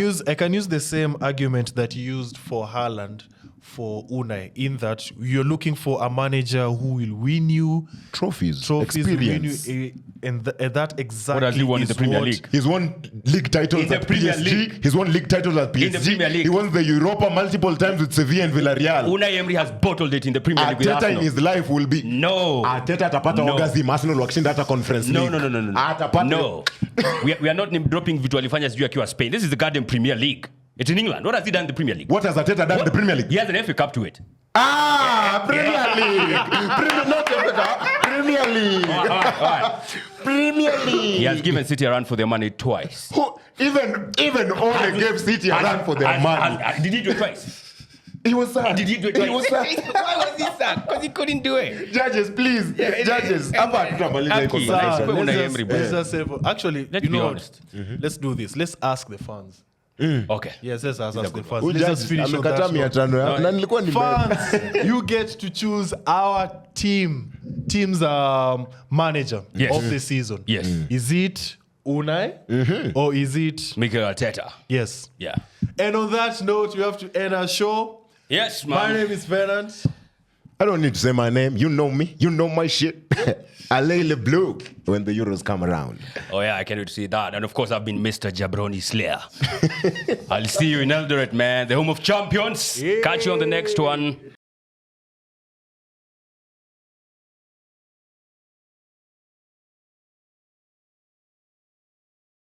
use the same argument that you used for Haaland for Unai, in that you're looking for a manager who will win you Trophies, will experience. win you, and that exactly What has he won in is the Premier what- League? He's won league titles In the at Premier PSG. League. He's won league titles at PSG. In the Premier League. He won the Europa multiple times with Sevilla and Villarreal. Unai Emery has bottled it in the Premier League with Arteta in Arsenal. his life will be No. Arteta atapata No. orgasm Arsenal wakishinda hata conference No. league. Atapata. No. we are not name dropping vitu alifanya sijui akiwa Spain. This is the goddamn Premier League. It's in England. What has he done in the Premier League? What has Arteta done in the Premier League? He has an FA Cup to it. Premier League. Not Africa. Premier League. All right. Premier League. He has given City a run for their money twice. Even Ole gave City a run for their money. Did he do it twice? He was sad. Did he do it He twice? was sad. Why was he sad? Because he couldn't do it. Judges, please. Judges. Hapa tutamaliza hii Aki. conversation. Unai Let's Emery, just say, actually, Let's you be know what? honest. Let's do this. Let's ask the fans. Okay. Yes, let's ask the fans. Huyu Let's judges just finish on amekataa that 500 note. na nilikuwa Fans, you get to choose our team's manager of the season. Yes. Is it Unai or is it Mikel Arteta. yes? Yeah. And on that note, we have to end our show. Yes, My man. name is Fernand. I don't need to say my name. You know me. You know my shit. Alele Blue when the Euros come around. Oh yeah, I can't wait to see that. And of course, I've been Mr. Jabroni Slayer. I'll see you in Eldoret, man. The home of champions. Catch you on the next one.